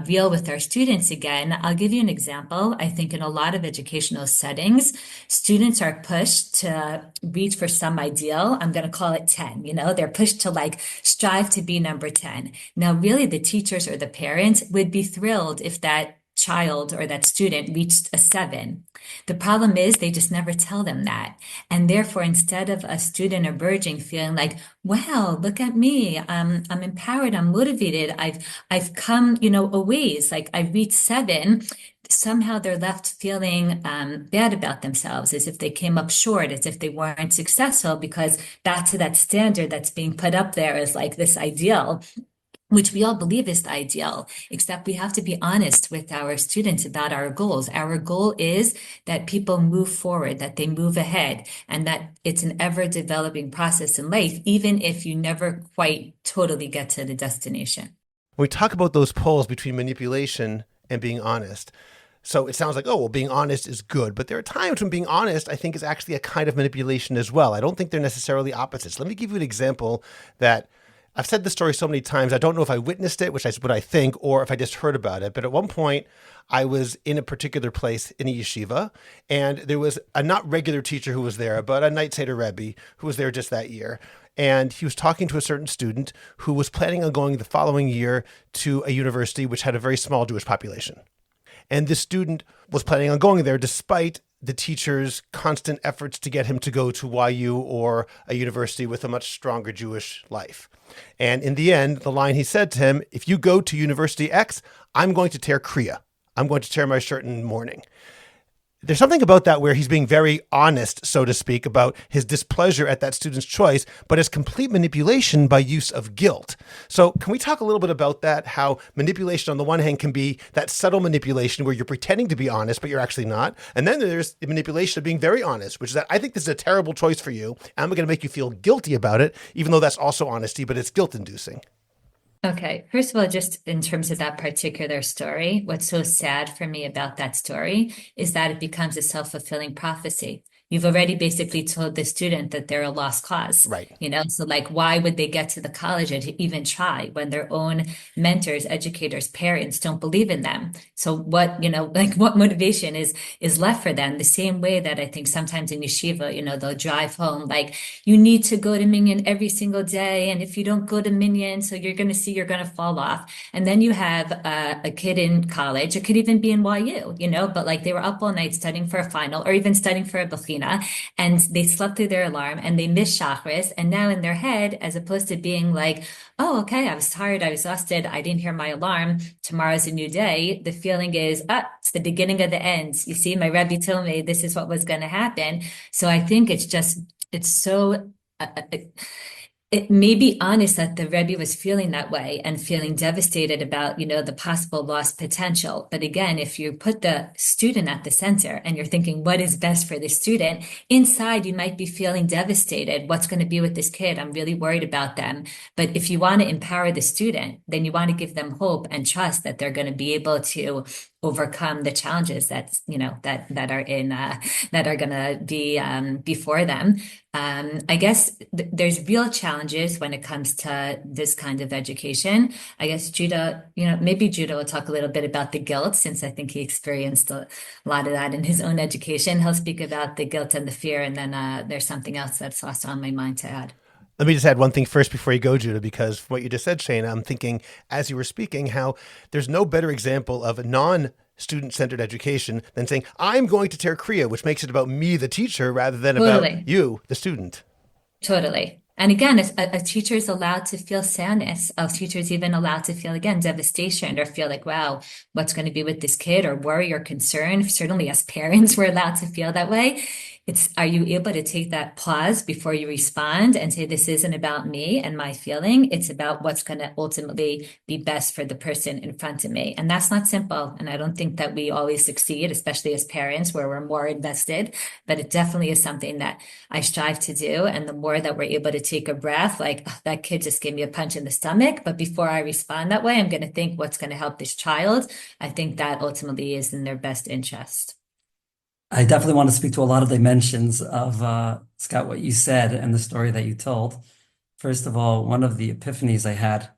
Speaker 3: real with our students. Again, I'll give you an example. I think in a lot of educational settings, students are pushed to reach for some ideal. I'm going to call it 10. They're pushed to like strive to be number 10. Now, really, the teachers or the parents would be thrilled if that child or that student reached a 7. The problem is they just never tell them that. And therefore, instead of a student emerging feeling like, wow, look at me, I'm empowered, I'm motivated, I've come, a ways, like I've reached 7, somehow they're left feeling bad about themselves, as if they came up short, as if they weren't successful, because back to that standard that's being put up there as like this ideal, which we all believe is the ideal, except we have to be honest with our students about our goals. Our goal is that people move forward, that they move ahead, and that it's an ever-developing process in life, even if you never quite totally get to the destination.
Speaker 1: When we talk about those poles between manipulation and being honest, so it sounds like, oh, well, being honest is good. But there are times when being honest, I think, is actually a kind of manipulation as well. I don't think they're necessarily opposites. Let me give you an example that I've said this story so many times. I don't know if I witnessed it, which is what I think, or if I just heard about it. But at one point, I was in a particular place in a yeshiva, and there was a not regular teacher who was there, but a night Seder Rebbe who was there just that year. And he was talking to a certain student who was planning on going the following year to a university which had a very small Jewish population. And this student was planning on going there despite the teacher's constant efforts to get him to go to YU or a university with a much stronger Jewish life. And in the end, the line he said to him, if you go to University X, I'm going to tear Kriya. I'm going to tear my shirt in mourning. There's something about that where he's being very honest, so to speak, about his displeasure at that student's choice, but as complete manipulation by use of guilt. So can we talk a little bit about that? How manipulation on the one hand can be that subtle manipulation where you're pretending to be honest, but you're actually not. And then there's the manipulation of being very honest, which is that I think this is a terrible choice for you. And I'm going to make you feel guilty about it, even though that's also honesty, but it's guilt-inducing.
Speaker 3: Okay, first of all, just in terms of that particular story, what's so sad for me about that story is that it becomes a self-fulfilling prophecy. You've already basically told the student that they're a lost cause.
Speaker 1: Right.
Speaker 3: So like, why would they get to the college and to even try when their own mentors, educators, parents don't believe in them? So what, what motivation is left for them? The same way that I think sometimes in yeshiva, they'll drive home, like, you need to go to Minyan every single day. And if you don't go to Minyan, so you're going to fall off. And then you have a kid in college, it could even be in YU, but like they were up all night studying for a final or even studying for a bechina, and they slept through their alarm and they missed Shachris. And now in their head, as opposed to being like, oh, okay, I was tired, I was exhausted, I didn't hear my alarm, tomorrow's a new day, the feeling is, it's the beginning of the end. You see, my Rebbe told me this is what was going to happen. So I think it's so... it may be honest that the Rebbe was feeling that way and feeling devastated about, the possible lost potential. But again, if you put the student at the center and you're thinking, what is best for the student? Inside, you might be feeling devastated. What's going to be with this kid? I'm really worried about them. But if you want to empower the student, then you want to give them hope and trust that they're going to be able to overcome the challenges that that are in that are going to be before them. I guess there's real challenges when it comes to this kind of education. I guess Judah, maybe Judah will talk a little bit about the guilt, since I think he experienced a lot of that in his own education. He'll speak about the guilt and the fear, and then there's something else that's also on my mind to add.
Speaker 1: Let me just add one thing first before you go, Judah, because what you just said, Shayna, I'm thinking as you were speaking, how there's no better example of a non-student-centered education than saying, I'm going to tear Kriya, which makes it about me, the teacher, rather than
Speaker 3: Totally.
Speaker 1: about you, the student.
Speaker 3: Totally. And again, a teacher is allowed to feel sadness. A teacher is even allowed to feel, again, devastation, or feel like, wow, what's going to be with this kid, or worry or concern. Certainly as parents, we're allowed to feel that way. Are you able to take that pause before you respond and say, this isn't about me and my feeling. It's about what's going to ultimately be best for the person in front of me. And that's not simple. And I don't think that we always succeed, especially as parents, where we're more invested. But it definitely is something that I strive to do. And the more that we're able to take a breath, like, oh, that kid just gave me a punch in the stomach, but before I respond that way, I'm going to think what's going to help this child. I think that ultimately is in their best interest.
Speaker 2: I definitely want to speak to a lot of dimensions of, Scott, what you said and the story that you told. First of all, one of the epiphanies I had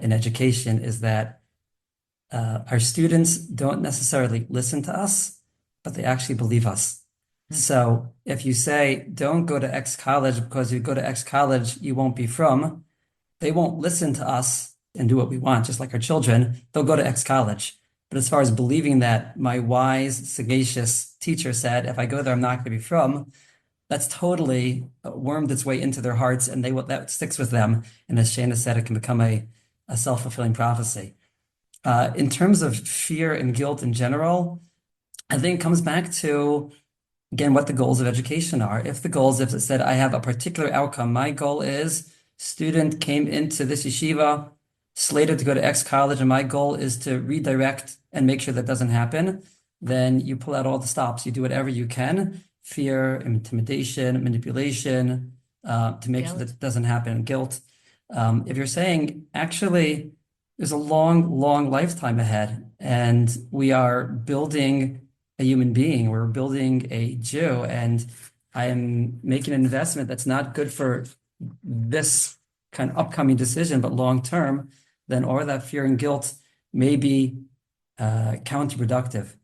Speaker 2: in education is that our students don't necessarily listen to us, but they actually believe us. So if you say, don't go to X college because you go to X college, you won't be from, they won't listen to us and do what we want, just like our children. They'll go to X college. But as far as believing that my wise, sagacious teacher said, if I go there, I'm not going to be from, that's totally wormed its way into their hearts, and that sticks with them. And as Shayna said, it can become a self-fulfilling prophecy. In terms of fear and guilt in general, I think it comes back to, again, what the goals of education are. If it said, I have a particular outcome, my goal is student came into this yeshiva, slated to go to X college, and my goal is to redirect and make sure that doesn't happen, then you pull out all the stops. You do whatever you can, fear, intimidation, manipulation, to make sure that it doesn't happen, guilt. If you're saying, actually, there's a long, long lifetime ahead, and we are building a human being, we're building a Jew, and I am making an investment that's not good for this kind of upcoming decision, but long term, then all that fear and guilt may be counterproductive.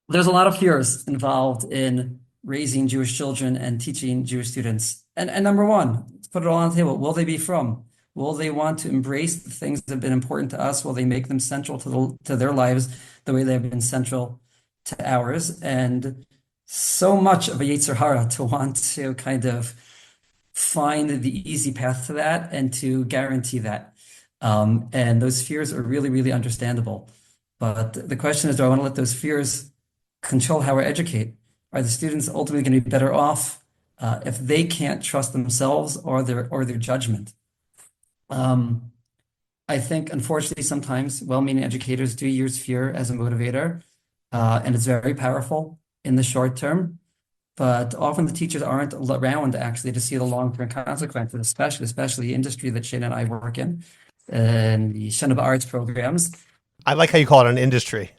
Speaker 2: There's a lot of fears involved in raising Jewish children and teaching Jewish students. And number one, let's put it all on the table. Will they be from? Will they want to embrace the things that have been important to us? Will they make them central to their lives the way they have been central to ours? And so much of a Yetzer Hara to want to kind of find the easy path to that and to guarantee that. And those fears are really, really understandable. But the question is, do I want to let those fears control how I educate? Are the students ultimately going to be better off if they can't trust themselves or their judgment? I think, unfortunately, sometimes well-meaning educators do use fear as a motivator, and it's very powerful in the short term. But often the teachers aren't around actually to see the long-term consequences, especially the industry that Shayna and I work in, and the Shana Arts programs.
Speaker 1: I like how you call it an industry.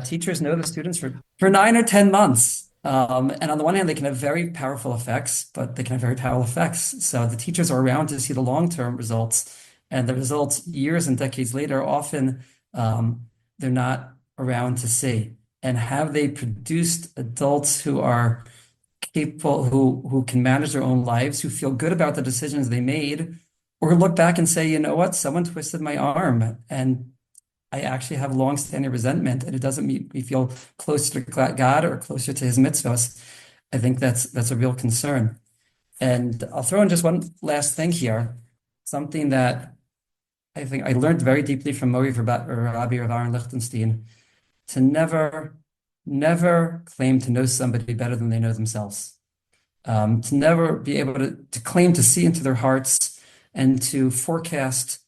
Speaker 2: Teachers know the students for 9 or 10 months. And on the one hand, they can have very powerful effects, but they can have very powerful effects. So the teachers are around to see the long-term results, and the results years and decades later, often they're not around to see. And have they produced adults who are capable, who can manage their own lives, who feel good about the decisions they made, or look back and say, you know what, someone twisted my arm, and I actually have long-standing resentment, and it doesn't make me feel closer to God or closer to his mitzvahs. I think that's a real concern. And I'll throw in just one last thing here, something that I think I learned very deeply from Rabbi Aaron Lichtenstein, to never claim to know somebody better than they know themselves. To never be able to claim to see into their hearts and to forecast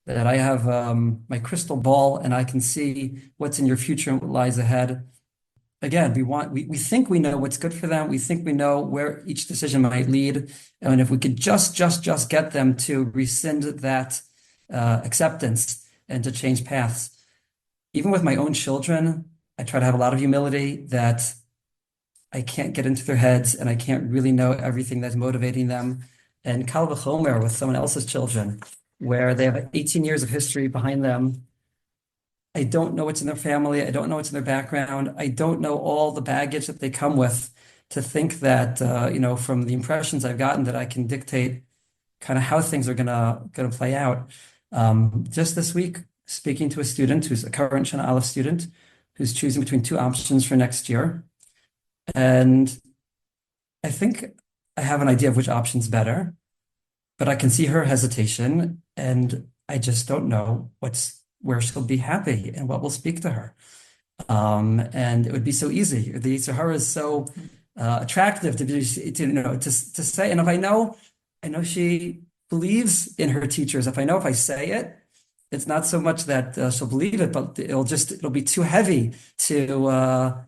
Speaker 2: that I have my crystal ball and I can see what's in your future and what lies ahead. Again, we think we know what's good for them. We think we know where each decision might lead. And if we could just get them to rescind that acceptance and to change paths, even with my own children, I try to have a lot of humility that I can't get into their heads and I can't really know everything that's motivating them. And kal v'chomer with someone else's children, where they have 18 years of history behind them. I don't know what's in their family. I don't know what's in their background. I don't know all the baggage that they come with to think that, from the impressions I've gotten that I can dictate kind of how things are gonna play out. Just this week, speaking to a student who's a current Shana Aleph student who's choosing between two options for next year. And I think I have an idea of which option's better, but I can see her hesitation, and I just don't know where she'll be happy and what will speak to her. And it would be so easy. The Sahara is so attractive to say. And if I know she believes in her teachers. If I say it, it's not so much that she'll believe it, but it'll be too heavy to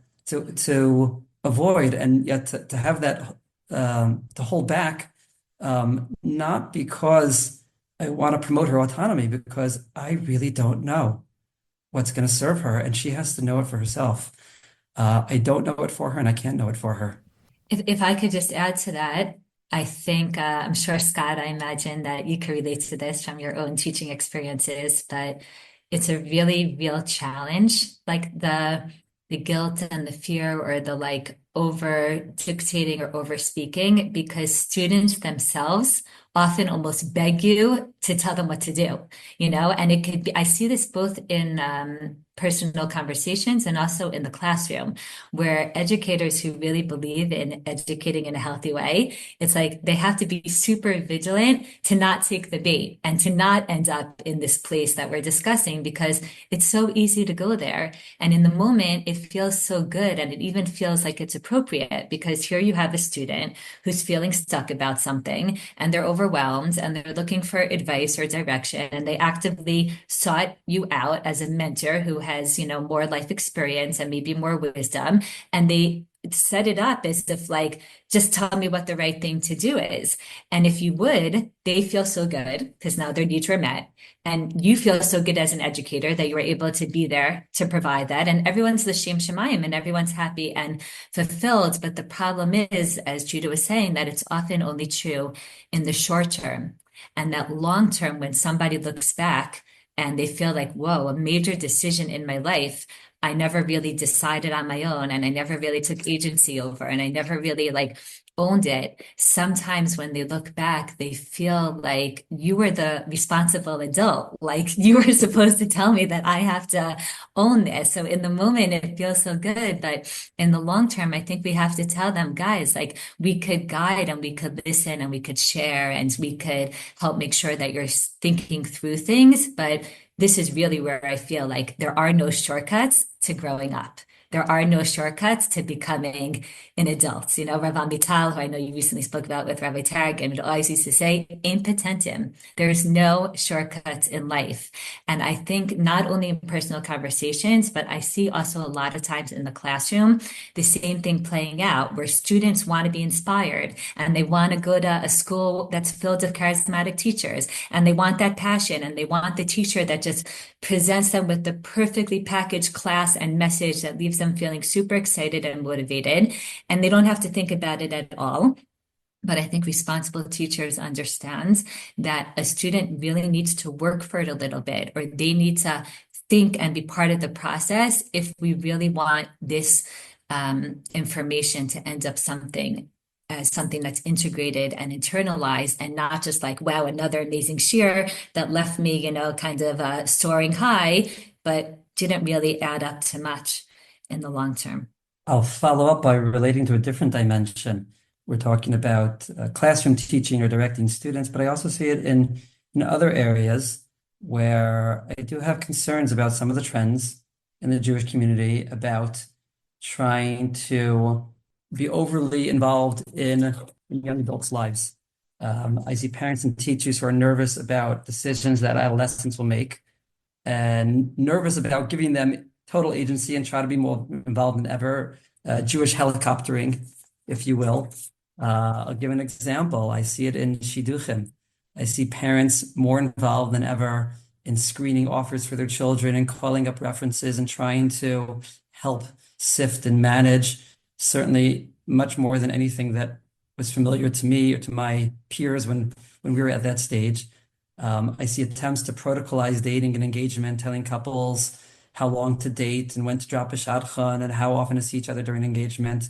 Speaker 2: avoid, and yet to have that to hold back, not because I want to promote her autonomy, because I really don't know what's going to serve her, and she has to know it for herself. I don't know it for her, and I can't know it for her.
Speaker 3: If I could just add to that, I think I'm sure, Scott, I imagine that you can relate to this from your own teaching experiences, but it's a really real challenge, like the guilt and the fear, or the like over dictating or over speaking, because students themselves often almost beg you to tell them what to do, and it could be, I see this both in personal conversations and also in the classroom, where educators who really believe in educating in a healthy way, it's like they have to be super vigilant to not take the bait and to not end up in this place that we're discussing, because it's so easy to go there. And in the moment, it feels so good. And it even feels like it's appropriate, because here you have a student who's feeling stuck about something, and they're overwhelmed, and they're looking for advice or direction. And they actively sought you out as a mentor who has, more life experience and maybe more wisdom. And they set it up as if, like, just tell me what the right thing to do is. And if you would, they feel so good because now their needs were met. And you feel so good as an educator that you were able to be there to provide that. And everyone's l'shem shamayim, and everyone's happy and fulfilled. But the problem is, as Judah was saying, that it's often only true in the short term. And that long term, when somebody looks back and they feel like, whoa, a major decision in my life, I never really decided on my own, and I never really took agency over, and I never really owned it. Sometimes when they look back, they feel like you were the responsible adult, like you were supposed to tell me that I have to own this. So in the moment, it feels so good, but in the long term, I think we have to tell them, guys, like, we could guide and we could listen and we could share and we could help make sure that you're thinking through things, but this is really where I feel like there are no shortcuts to growing up. There are no shortcuts to becoming an adult. Rabbanit Tal, who I know you recently spoke about with Rabbi Tag, and always used to say, impotentem. There's no shortcuts in life. And I think not only in personal conversations, but I see also a lot of times in the classroom, the same thing playing out, where students want to be inspired and they want to go to a school that's filled with charismatic teachers, and they want that passion, and they want the teacher that just presents them with the perfectly packaged class and message that leaves them feeling super excited and motivated, and they don't have to think about it at all. But I think responsible teachers understand that a student really needs to work for it a little bit, or they need to think and be part of the process if we really want this information to end up as something that's integrated and internalized, and not just like, wow, another amazing shiur that left me, kind of soaring high, but didn't really add up to much in the long term.
Speaker 2: I'll follow up by relating to a different dimension. We're talking about classroom teaching or directing students, but I also see it in other areas where I do have concerns about some of the trends in the Jewish community about trying to be overly involved in young adults' lives. I see parents and teachers who are nervous about decisions that adolescents will make, and nervous about giving them total agency and try to be more involved than ever. Jewish helicoptering, if you will. I'll give an example. I see it in shidduchim. I see parents more involved than ever in screening offers for their children and calling up references and trying to help sift and manage, certainly much more than anything that was familiar to me or to my peers when we were at that stage. I see attempts to protocolize dating and engagement, telling couples how long to date and when to drop a shadchan and how often to see each other during engagement.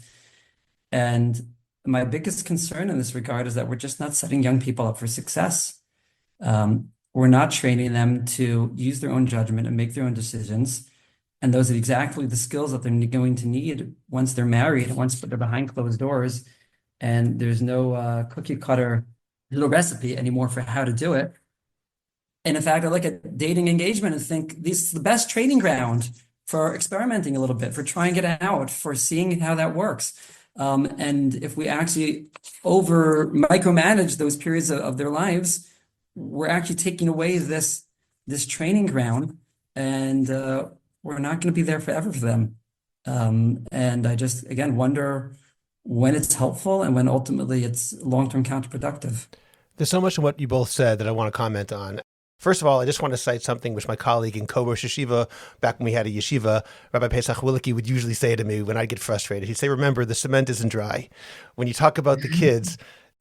Speaker 2: And my biggest concern in this regard is that we're just not setting young people up for success. We're not training them to use their own judgment and make their own decisions. And those are exactly the skills that they're going to need once they're married, once they're behind closed doors. And there's no cookie cutter, no recipe anymore for how to do it. And in fact, I look at dating engagement and think this is the best training ground for experimenting a little bit, for trying it out, for seeing how that works. And if we actually over micromanage those periods of their lives, we're actually taking away this training ground, and we're not going to be there forever for them. And I just, again, wonder when it's helpful and when ultimately it's long-term counterproductive.
Speaker 1: There's so much in what you both said that I want to comment on. First of all, I just want to cite something which my colleague in Rosh Yeshiva, back when we had a yeshiva, Rabbi Pesach Willicke, would usually say to me when I'd get frustrated. He'd say, remember, the cement isn't dry. When you talk about the kids,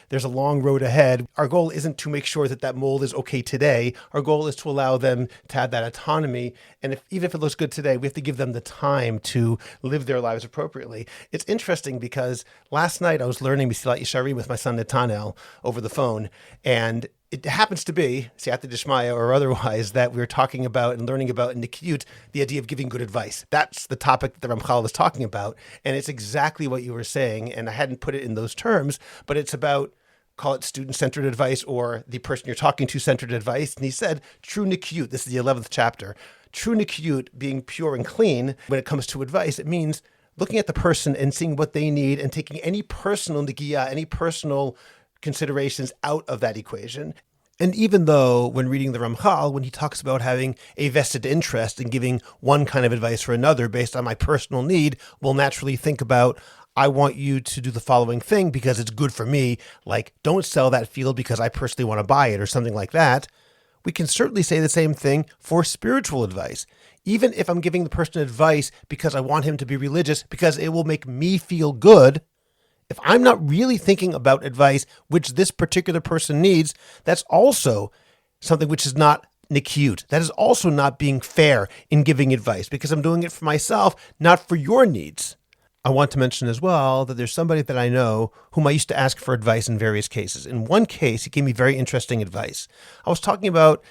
Speaker 1: there's a long road ahead. Our goal isn't to make sure that that mold is okay today. Our goal is to allow them to have that autonomy. And even if it looks good today, we have to give them the time to live their lives appropriately. It's interesting because last night I was learning Mesilat Yesharim with my son Natanel over the phone. And it happens to be, Siyata Dishmaya or otherwise, that we're talking about and learning about in Nikiyut, the idea of giving good advice. That's the topic that Ramchal was talking about. And it's exactly what you were saying. And I hadn't put it in those terms, but it's about, call it student-centered advice or the person you're talking to centered advice. And he said, true Nikiyut, this is the 11th chapter, true Nikiyut, being pure and clean when it comes to advice, it means looking at the person and seeing what they need and taking any personal Nikiyah, any personal considerations out of that equation. And even though when reading the Ramchal, when he talks about having a vested interest in giving one kind of advice for another based on my personal need, we'll naturally think about, I want you to do the following thing because it's good for me, like don't sell that field because I personally want to buy it or something like that. We can certainly say the same thing for spiritual advice. Even if I'm giving the person advice because I want him to be religious, because it will make me feel good, if I'm not really thinking about advice which this particular person needs, that's also something which is not nikiyut. That is also not being fair in giving advice because I'm doing it for myself, not for your needs. I want to mention as well that there's somebody that I know whom I used to ask for advice in various cases. In one case, he gave me very interesting advice. I was talking about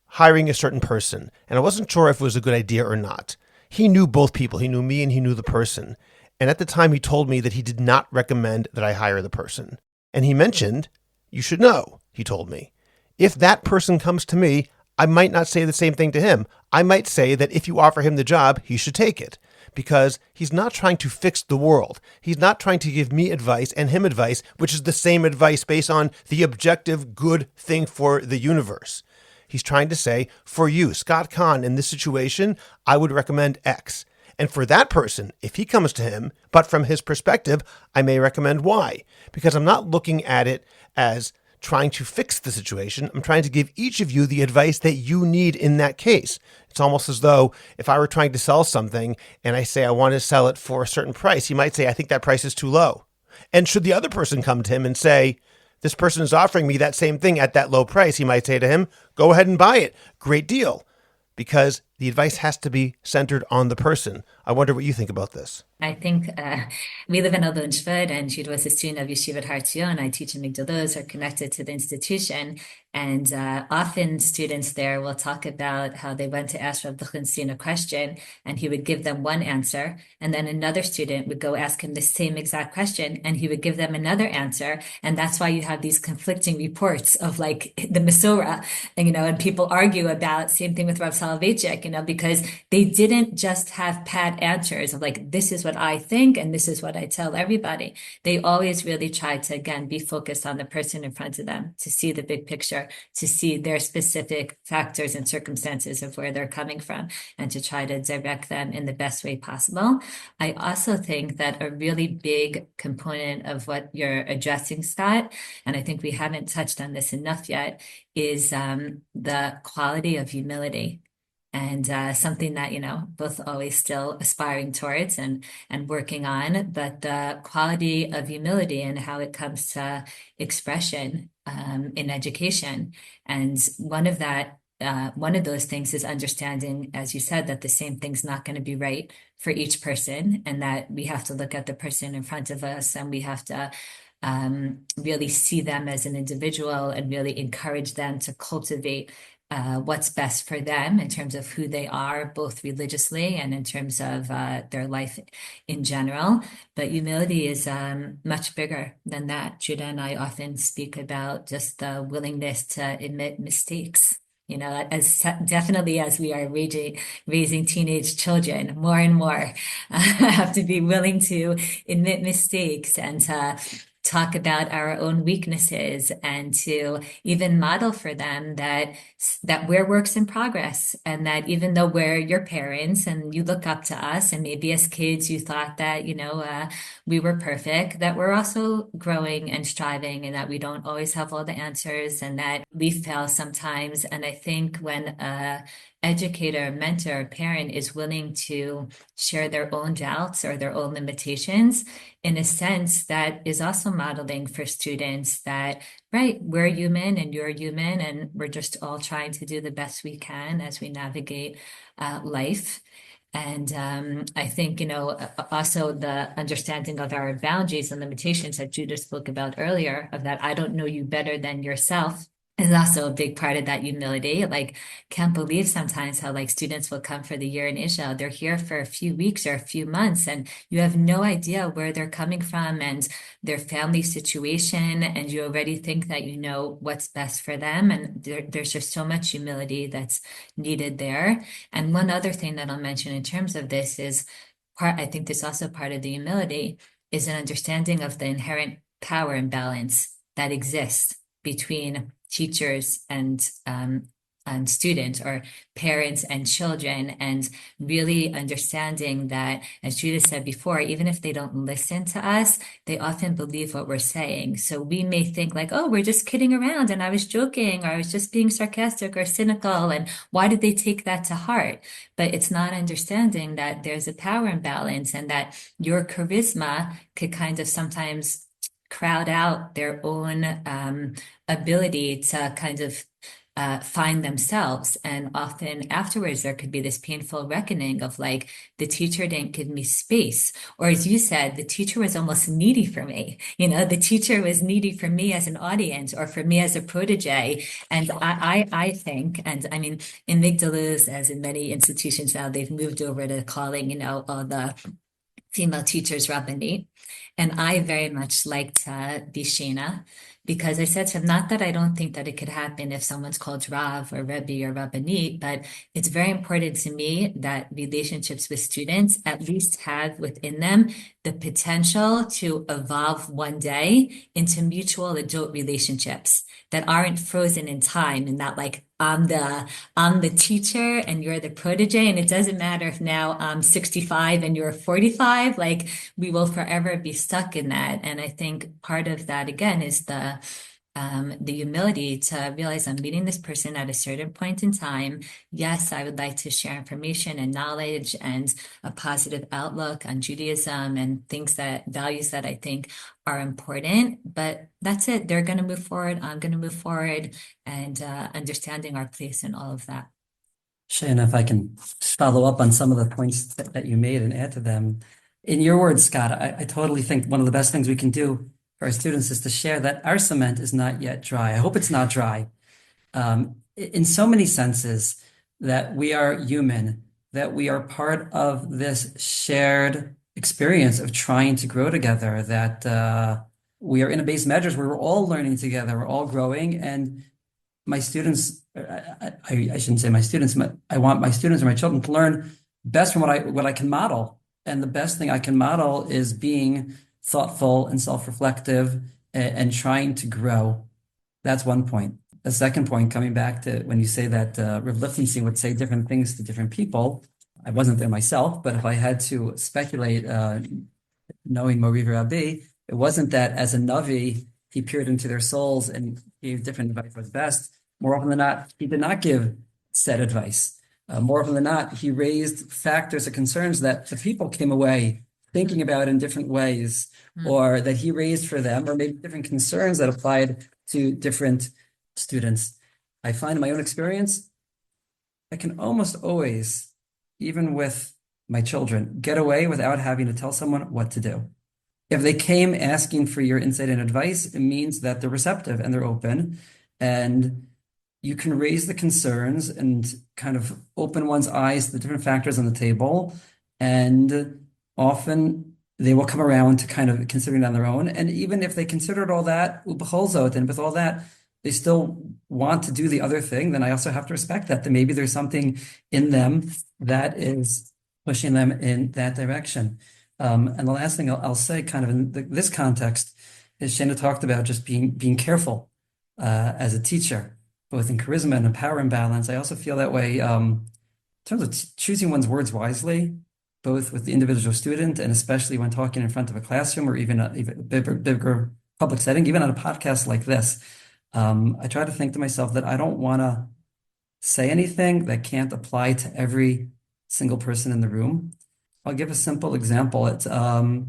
Speaker 1: hiring a certain person, and I wasn't sure if it was a good idea or not. He knew both people. He knew me and he knew the person. And at the time, he told me that he did not recommend that I hire the person. And he mentioned, you should know, he told me. If that person comes to me, I might not say the same thing to him. I might say that if you offer him the job, he should take it. Because he's not trying to fix the world. He's not trying to give me advice and him advice, which is the same advice based on the objective good thing for the universe. He's trying to say, for you, Scott Kahn, in this situation, I would recommend X. And for that person, if he comes to him, but from his perspective, I may recommend Y, because I'm not looking at it as trying to fix the situation. I'm trying to give each of you the advice that you need in that case. It's almost as though if I were trying to sell something and I say I want to sell it for a certain price, he might say, I think that price is too low. And should the other person come to him and say, this person is offering me that same thing at that low price, he might say to him, go ahead and buy it. Great deal. Because the advice has to be centered on the person. I wonder what you think about this.
Speaker 3: I think we live in Olunshvud, and Jude was a student of Yeshivat Har Tzion. I teach in Migdalos, are connected to the institution. And often students there will talk about how they went to ask Rabbi Dr. a question, and he would give them one answer. And then another student would go ask him the same exact question, and he would give them another answer. And that's why you have these conflicting reports of like the Masorah, and, and people argue about, same thing with Rav Soloveitchik, like, because they didn't just have pat answers of like, this is what I think and this is what I tell everybody. They always really tried to, again, be focused on the person in front of them, to see the big picture, to see their specific factors and circumstances of where they're coming from, and to try to direct them in the best way possible. I also think that a really big component of what you're addressing, Scott, and I think we haven't touched on this enough yet, is the quality of humility. And something that, both always still aspiring towards and working on, but the quality of humility and how it comes to expression in education. And one of those things is understanding, as you said, that the same thing's not going to be right for each person, and that we have to look at the person in front of us, and we have to really see them as an individual and really encourage them to cultivate what's best for them in terms of who they are, both religiously and in terms of their life in general. But humility is much bigger than that. Judah and I often speak about just the willingness to admit mistakes. As definitely as we are raising teenage children, more and more have to be willing to admit mistakes and to talk about our own weaknesses, and to even model for them that we're works in progress, and that even though we're your parents and you look up to us, and maybe as kids you thought that we were perfect, that we're also growing and striving, and that we don't always have all the answers, and that we fail sometimes. And I think when educator, mentor, parent is willing to share their own doubts or their own limitations, in a sense, that is also modeling for students that, right, we're human and you're human, and we're just all trying to do the best we can as we navigate life. And I think, also the understanding of our boundaries and limitations that Judah spoke about earlier, of that I don't know you better than yourself, is also a big part of that humility. Like, can't believe sometimes how students will come for the year in Israel. They're here for a few weeks or a few months, and you have no idea where they're coming from and their family situation, and you already think that you know what's best for them. And there's just so much humility that's needed there. And one other thing that I'll mention in terms of this is I think this also part of the humility is an understanding of the inherent power imbalance that exists between teachers and students, or parents and children, and really understanding that, as Judith said before, even if they don't listen to us, they often believe what we're saying. So we may think like, oh, we're just kidding around and I was joking, or I was just being sarcastic or cynical, and why did they take that to heart? But it's not understanding that there's a power imbalance, and that your charisma could kind of sometimes crowd out their own ability to kind of find themselves. And often afterwards, there could be this painful reckoning of like, the teacher didn't give me space. Or as you said, the teacher was almost needy for me. The teacher was needy for me as an audience, or for me as a protege. And I think, and I mean, in Migdalus, as in many institutions now, they've moved over to calling, all the female teachers Rabbanit. And I very much like to be Shayna, because I said to him, not that I don't think that it could happen if someone's called Rav or Rebbe or Rabbanit, but it's very important to me that relationships with students at least have within them the potential to evolve one day into mutual adult relationships that aren't frozen in time, and not like I'm the teacher and you're the protege, and it doesn't matter if now I'm 65 and you're 45, like we will forever be stuck in that. And I think part of that again is the humility to realize I'm meeting this person at a certain point in time. Yes, I would like to share information and knowledge and a positive outlook on Judaism and values that I think are important, but that's it. They're going to move forward. I'm going to move forward, and understanding our place in all of that.
Speaker 2: Shayna, if I can follow up on some of the points that you made and add to them. In your words, Scott, I totally think one of the best things we can do for our students is to share that our cement is not yet dry. I hope it's not dry. In so many senses, that we are human, that we are part of this shared experience of trying to grow together, that we are in a base measures where we're all learning together, we're all growing, and my students, I shouldn't say my students, I want my students or my children to learn best from what I can model. And the best thing I can model is being thoughtful and self-reflective and trying to grow. That's one point. The second point, coming back to when you say that Rav Lichtenstein would say different things to different people, I wasn't there myself, but if I had to speculate, knowing Mori Rabbi, it wasn't that as a Navi, he peered into their souls and gave different advice for the best. More often than not, he did not give set advice. More often than not, he raised factors or concerns that the people came away thinking about in different ways, or that he raised for them, or maybe different concerns that applied to different students. I find in my own experience, I can almost always, even with my children, get away without having to tell someone what to do. If they came asking for your insight and advice, it means that they're receptive and they're open, and you can raise the concerns and kind of open one's eyes to the different factors on the table, and often they will come around to kind of considering it on their own. And even if they considered all that, ubecholzot, and with all that, they still want to do the other thing, then I also have to respect that maybe there's something in them that is pushing them in that direction. And the last thing I'll say kind of in this context is Shayna talked about just being careful as a teacher, both in charisma and in power imbalance. I also feel that way in terms of choosing one's words wisely, both with the individual student and especially when talking in front of a classroom or even a bigger public setting, even on a podcast like this. I try to think to myself that I don't want to say anything that can't apply to every single person in the room. I'll give a simple example. It's a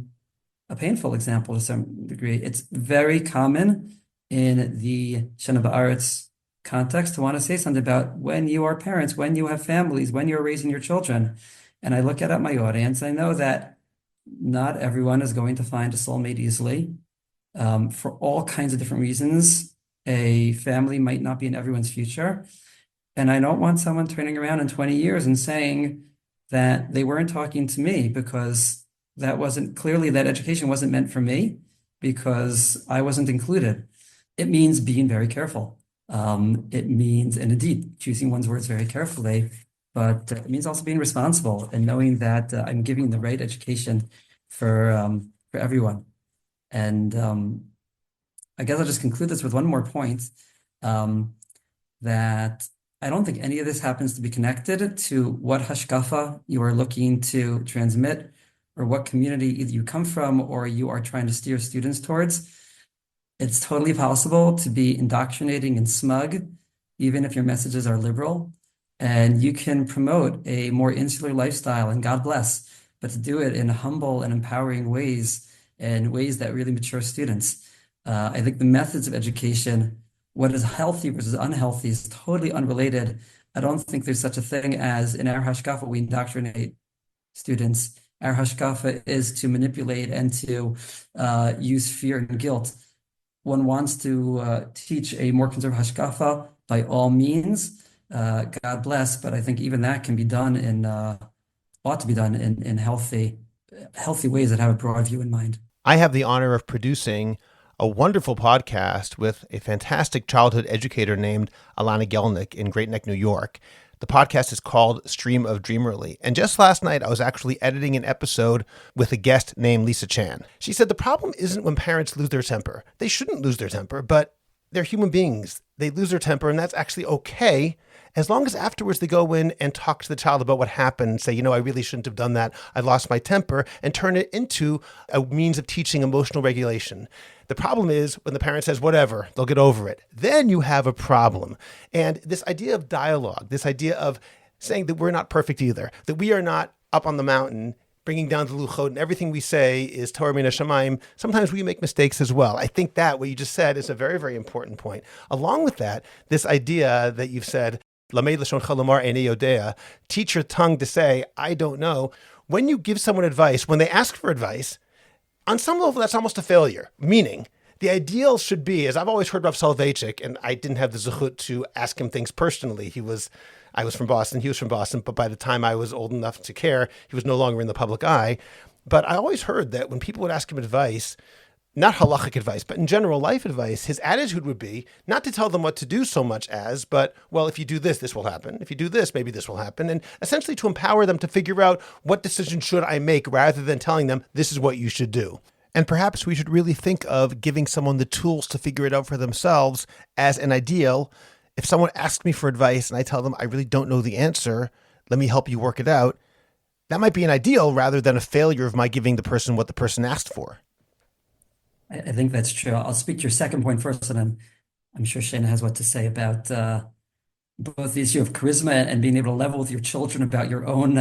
Speaker 2: painful example to some degree. It's very common in the Shana Ba'aretz context to want to say something about when you are parents, when you have families, when you're raising your children. And I look at my audience, I know that not everyone is going to find a soulmate easily. For all kinds of different reasons, a family might not be in everyone's future. And I don't want someone turning around in 20 years and saying that they weren't talking to me because that education wasn't meant for me because I wasn't included. It means being very careful. It means, and indeed, choosing one's words very carefully, but it means also being responsible and knowing that I'm giving the right education for everyone. And I guess I'll just conclude this with one more point, that I don't think any of this happens to be connected to what hashkafa you are looking to transmit or what community either you come from or you are trying to steer students towards. It's totally possible to be indoctrinating and smug, even if your messages are liberal, and you can promote a more insular lifestyle, and God bless, but to do it in humble and empowering ways and ways that really mature students. I think the methods of education, what is healthy versus unhealthy, is totally unrelated. I don't think there's such a thing as in our hashkafa we indoctrinate students. Our hashkafa is to manipulate and to use fear and guilt. One wants to teach a more conservative hashkafa by all means. God bless, but I think even that can be done ought to be done in healthy ways that have a broad view in mind.
Speaker 1: I have the honor of producing a wonderful podcast with a fantastic childhood educator named Alana Gelnick in Great Neck, New York. The podcast is called Stream of Dreamerly. And just last night, I was actually editing an episode with a guest named Lisa Chan. She said the problem isn't when parents lose their temper. They shouldn't lose their temper, but they're human beings. They lose their temper, and that's actually okay, as long as afterwards they go in and talk to the child about what happened and say, I really shouldn't have done that. I lost my temper, and turn it into a means of teaching emotional regulation. The problem is when the parent says, whatever, they'll get over it. Then you have a problem. And this idea of dialogue, this idea of saying that we're not perfect either, that we are not up on the mountain bringing down the luchot, and everything we say is Torah min hashamayim. Sometimes we make mistakes as well. I think that what you just said is a very, very important point. Along with that, this idea that you've said, Lamed lashoncha lomar einei yodea, teach your tongue to say, I don't know. When you give someone advice, when they ask for advice, on some level, that's almost a failure. Meaning, the ideal should be, as I've always heard Rav Soloveitchik, and I didn't have the zechut to ask him things personally. I was from Boston, he was from Boston, but by the time I was old enough to care, he was no longer in the public eye. But I always heard that when people would ask him advice, not halachic advice, but in general life advice, his attitude would be not to tell them what to do so much as, but, well, if you do this, this will happen. If you do this, maybe this will happen. And essentially to empower them to figure out what decision should I make rather than telling them this is what you should do. And perhaps we should really think of giving someone the tools to figure it out for themselves as an ideal. If someone asks me for advice and I tell them I really don't know the answer, let me help you work it out, that might be an ideal rather than a failure of my giving the person what the person asked for.
Speaker 2: I think that's true. I'll speak to your second point first, and I'm sure Shayna has what to say about both the issue of charisma and being able to level with your children about your own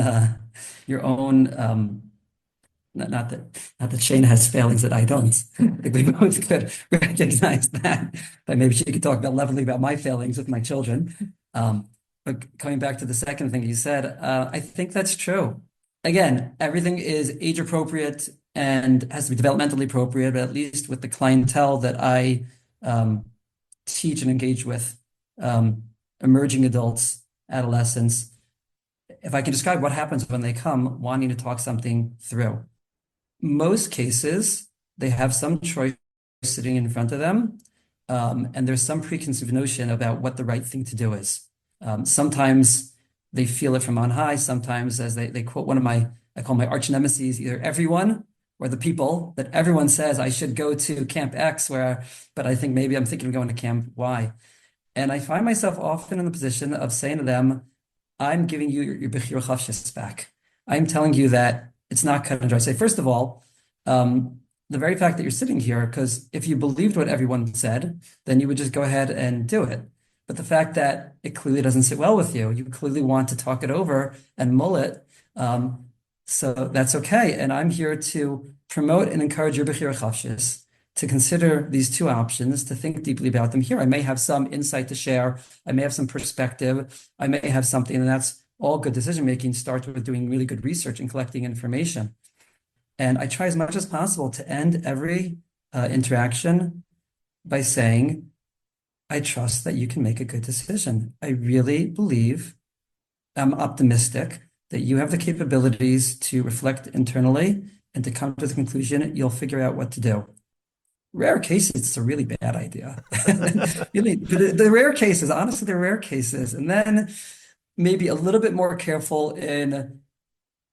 Speaker 2: not that Shayna has failings that I don't. I think we both could recognize that. But maybe she could talk about leveling about my failings with my children. But coming back to the second thing you said, I think that's true. Again, everything is age appropriate and has to be developmentally appropriate, but at least with the clientele that I teach and engage with, emerging adults, adolescents, if I can describe what happens when they come wanting to talk something through. Most cases, they have some choice sitting in front of them, and there's some preconceived notion about what the right thing to do is. Sometimes they feel it from on high. Sometimes, as they quote one of I call my arch nemesis, either everyone or the people that everyone says I should go to camp X, but I think maybe I'm thinking of going to camp Y. And I find myself often in the position of saying to them, I'm giving you your bechir chavshis back. I'm telling you that it's not cut and dry. I say, first of all, the very fact that you're sitting here, because if you believed what everyone said, then you would just go ahead and do it. But the fact that it clearly doesn't sit well with you, you clearly want to talk it over and mull it. So that's okay. And I'm here to promote and encourage your bechir chavshis, to consider these two options, to think deeply about them. Here, I may have some insight to share. I may have some perspective. I may have something, and that's all good decision-making starts with doing really good research and collecting information. And I try as much as possible to end every interaction by saying, I trust that you can make a good decision. I really believe, I'm optimistic that you have the capabilities to reflect internally and to come to the conclusion you'll figure out what to do. Rare cases, it's a really bad idea. Really, the rare cases, honestly, they're rare cases. And then maybe a little bit more careful in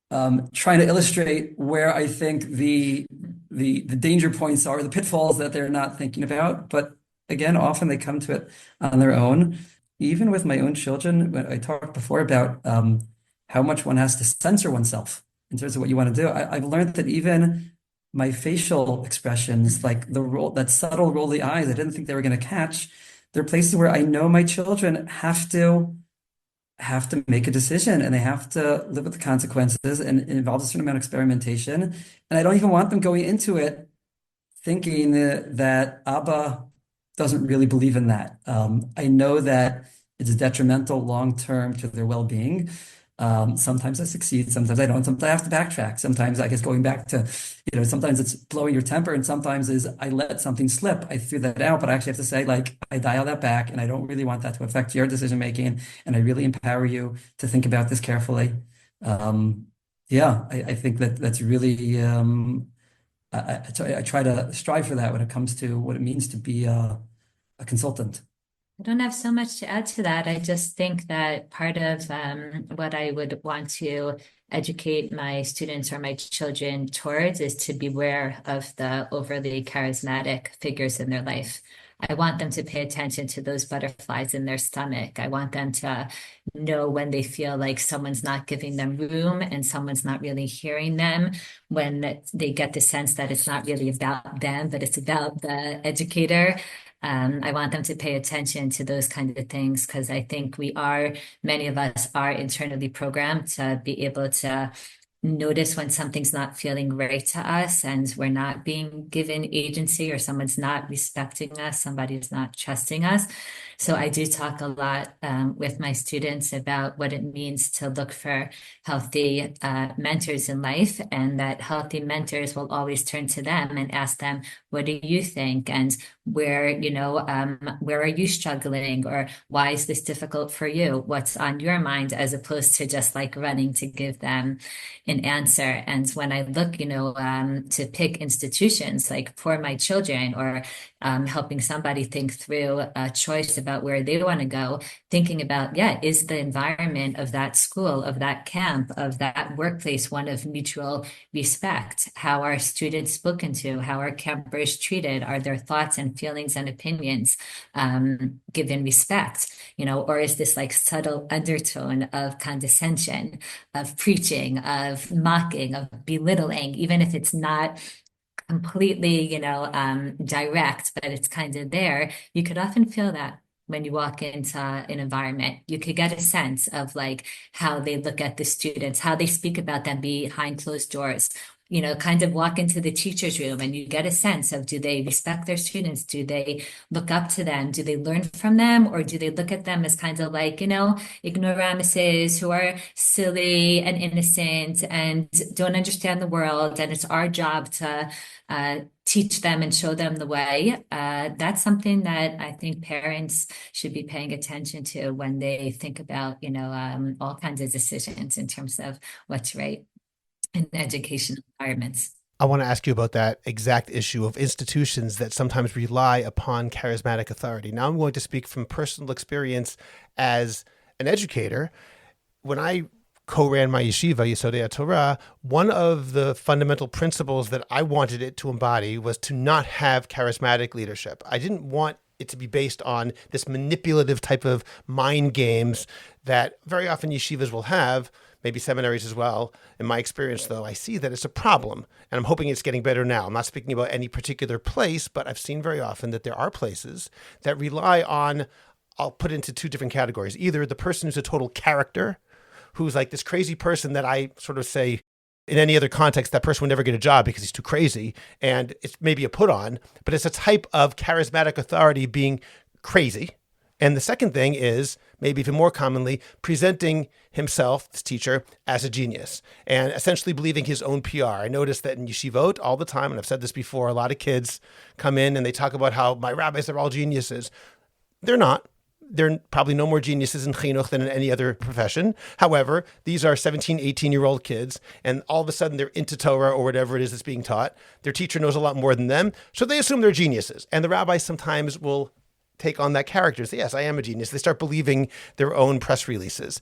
Speaker 2: trying to illustrate where I think the danger points are, the pitfalls that they're not thinking about. But again, often they come to it on their own. Even with my own children, when I talked before about how much one has to censor oneself in terms of what you want to do, I've learned that even my facial expressions, like that subtle roll of the eyes, I didn't think they were going to catch. There are places where I know my children have to make a decision, and they have to live with the consequences, and it involves a certain amount of experimentation. And I don't even want them going into it thinking that Abba doesn't really believe in that. I know that it's detrimental long-term to their well-being. Sometimes I succeed, sometimes I don't, sometimes I have to backtrack. Sometimes I guess going back to, sometimes it's blowing your temper, and sometimes is I let something slip. I threw that out, but I actually have to say, like, I dial that back, and I don't really want that to affect your decision-making, and I really empower you to think about this carefully. I think that's really, I try to strive for that when it comes to what it means to be a consultant.
Speaker 3: I don't have so much to add to that. I just think that part of what I would want to educate my students or my children towards is to beware of the overly charismatic figures in their life. I want them to pay attention to those butterflies in their stomach. I want them to know when they feel like someone's not giving them room and someone's not really hearing them, when they get the sense that it's not really about them, but it's about the educator. I want them to pay attention to those kinds of things, because I think many of us are internally programmed to be able to notice when something's not feeling right to us and we're not being given agency, or someone's not respecting us, somebody's not trusting us. So I do talk a lot with my students about what it means to look for healthy mentors in life, and that healthy mentors will always turn to them and ask them, what do you think? And where are you struggling? Or why is this difficult for you? What's on your mind? As opposed to just like running to give them an answer. And when I look, to pick institutions like for my children, or helping somebody think through a choice about where they want to go, thinking about, is the environment of that school, of that camp, of that workplace one of mutual respect? How are students spoken to? How are campers treated? Are their thoughts and feelings and opinions given respect? Or is this like subtle undertone of condescension, of preaching, of mocking, of belittling, even if it's not completely, direct, but it's kind of there. You could often feel that when you walk into an environment. You could get a sense of like how they look at the students, how they speak about them behind closed doors. Kind of walk into the teacher's room and you get a sense of, do they respect their students? Do they look up to them? Do they learn from them? Or do they look at them as kind of like, ignoramuses who are silly and innocent and don't understand the world, and it's our job to teach them and show them the way? That's something that I think parents should be paying attention to when they think about, all kinds of decisions in terms of what's right in educational environments.
Speaker 1: I want to ask you about that exact issue of institutions that sometimes rely upon charismatic authority. Now I'm going to speak from personal experience as an educator. When I co-ran my yeshiva, Yesodei Torah, one of the fundamental principles that I wanted it to embody was to not have charismatic leadership. I didn't want it to be based on this manipulative type of mind games that very often yeshivas will have, maybe seminaries as well. In my experience, though, I see that it's a problem, and I'm hoping it's getting better now. I'm not speaking about any particular place, but I've seen very often that there are places that rely on, I'll put into two different categories, either the person who's a total character, who's like this crazy person that I sort of say, in any other context, that person would never get a job because he's too crazy, and it's maybe a put on, but it's a type of charismatic authority being crazy. And the second thing is, maybe even more commonly, presenting himself, this teacher, as a genius and essentially believing his own PR. I notice that in yeshivot all the time, and I've said this before, a lot of kids come in and they talk about how my rabbis are all geniuses. They're not. They're probably no more geniuses in chinuch than in any other profession. However, these are 17, 18-year-old kids, and all of a sudden they're into Torah or whatever it is that's being taught. Their teacher knows a lot more than them, so they assume they're geniuses. And the rabbis sometimes will take on that character. Say, yes, I am a genius. They start believing their own press releases.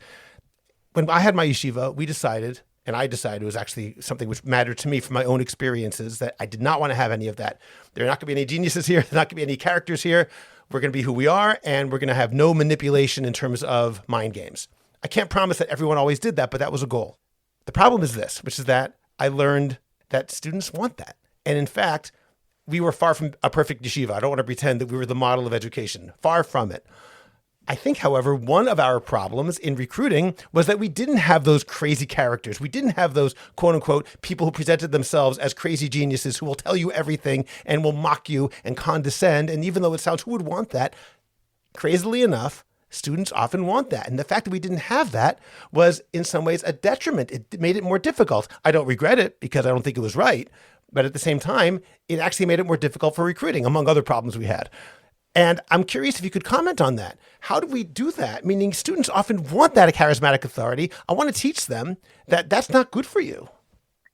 Speaker 1: When I had my yeshiva, we decided, and I decided it was actually something which mattered to me from my own experiences, that I did not want to have any of that. There are not going to be any geniuses here. There are not going to be any characters here. We're going to be who we are, and we're going to have no manipulation in terms of mind games. I can't promise that everyone always did that, but that was a goal. The problem is this, which is that I learned that students want that. And in fact, we were far from a perfect yeshiva. I don't want to pretend that we were the model of education. Far from it. I think, however, one of our problems in recruiting was that we didn't have those crazy characters. We didn't have those, quote unquote, people who presented themselves as crazy geniuses who will tell you everything and will mock you and condescend. And even though it sounds, who would want that? Crazily enough, students often want that. And the fact that we didn't have that was in some ways a detriment. It made it more difficult. I don't regret it because I don't think it was right. But at the same time, it actually made it more difficult for recruiting, among other problems we had. And I'm curious if you could comment on that. How do we do that? Meaning students often want that charismatic authority. I want to teach them that that's not good for you.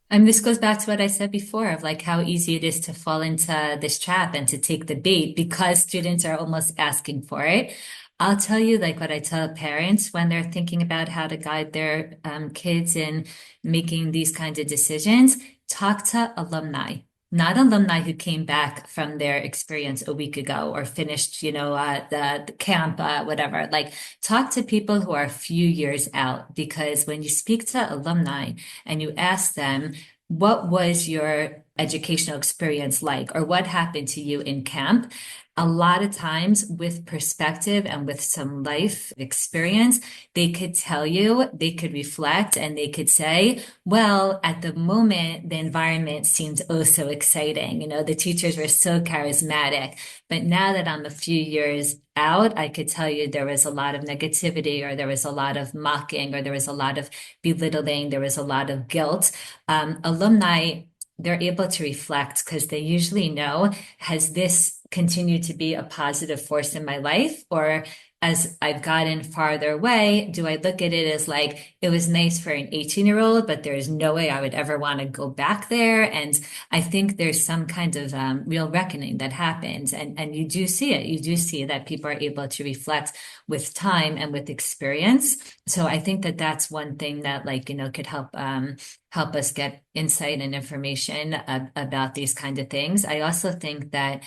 Speaker 3: And this goes back to what I said before of like how easy it is to fall into this trap and to take the bait because students are almost asking for it. I'll tell you like what I tell parents when they're thinking about how to guide their kids in making these kinds of decisions. Talk to alumni, not alumni who came back from their experience a week ago or finished, the camp, whatever. Like talk to people who are a few years out, because when you speak to alumni and you ask them, what was your educational experience like, or what happened to you in camp? A lot of times with perspective and with some life experience, they could tell you, they could reflect, and they could say, well, at the moment, the environment seemed oh so exciting. The teachers were so charismatic. But now that I'm a few years out, I could tell you there was a lot of negativity, or there was a lot of mocking, or there was a lot of belittling, there was a lot of guilt. Alumni, they're able to reflect because they usually know, has this continued to be a positive force in my life, or as I've gotten farther away, do I look at it as like it was nice for an 18-year-old, but there's no way I would ever want to go back there? And I think there's some kind of real reckoning that happens. And you do see it. You do see that people are able to reflect with time and with experience. So I think that that's one thing that could help us get insight and information about these kind of things. I also think that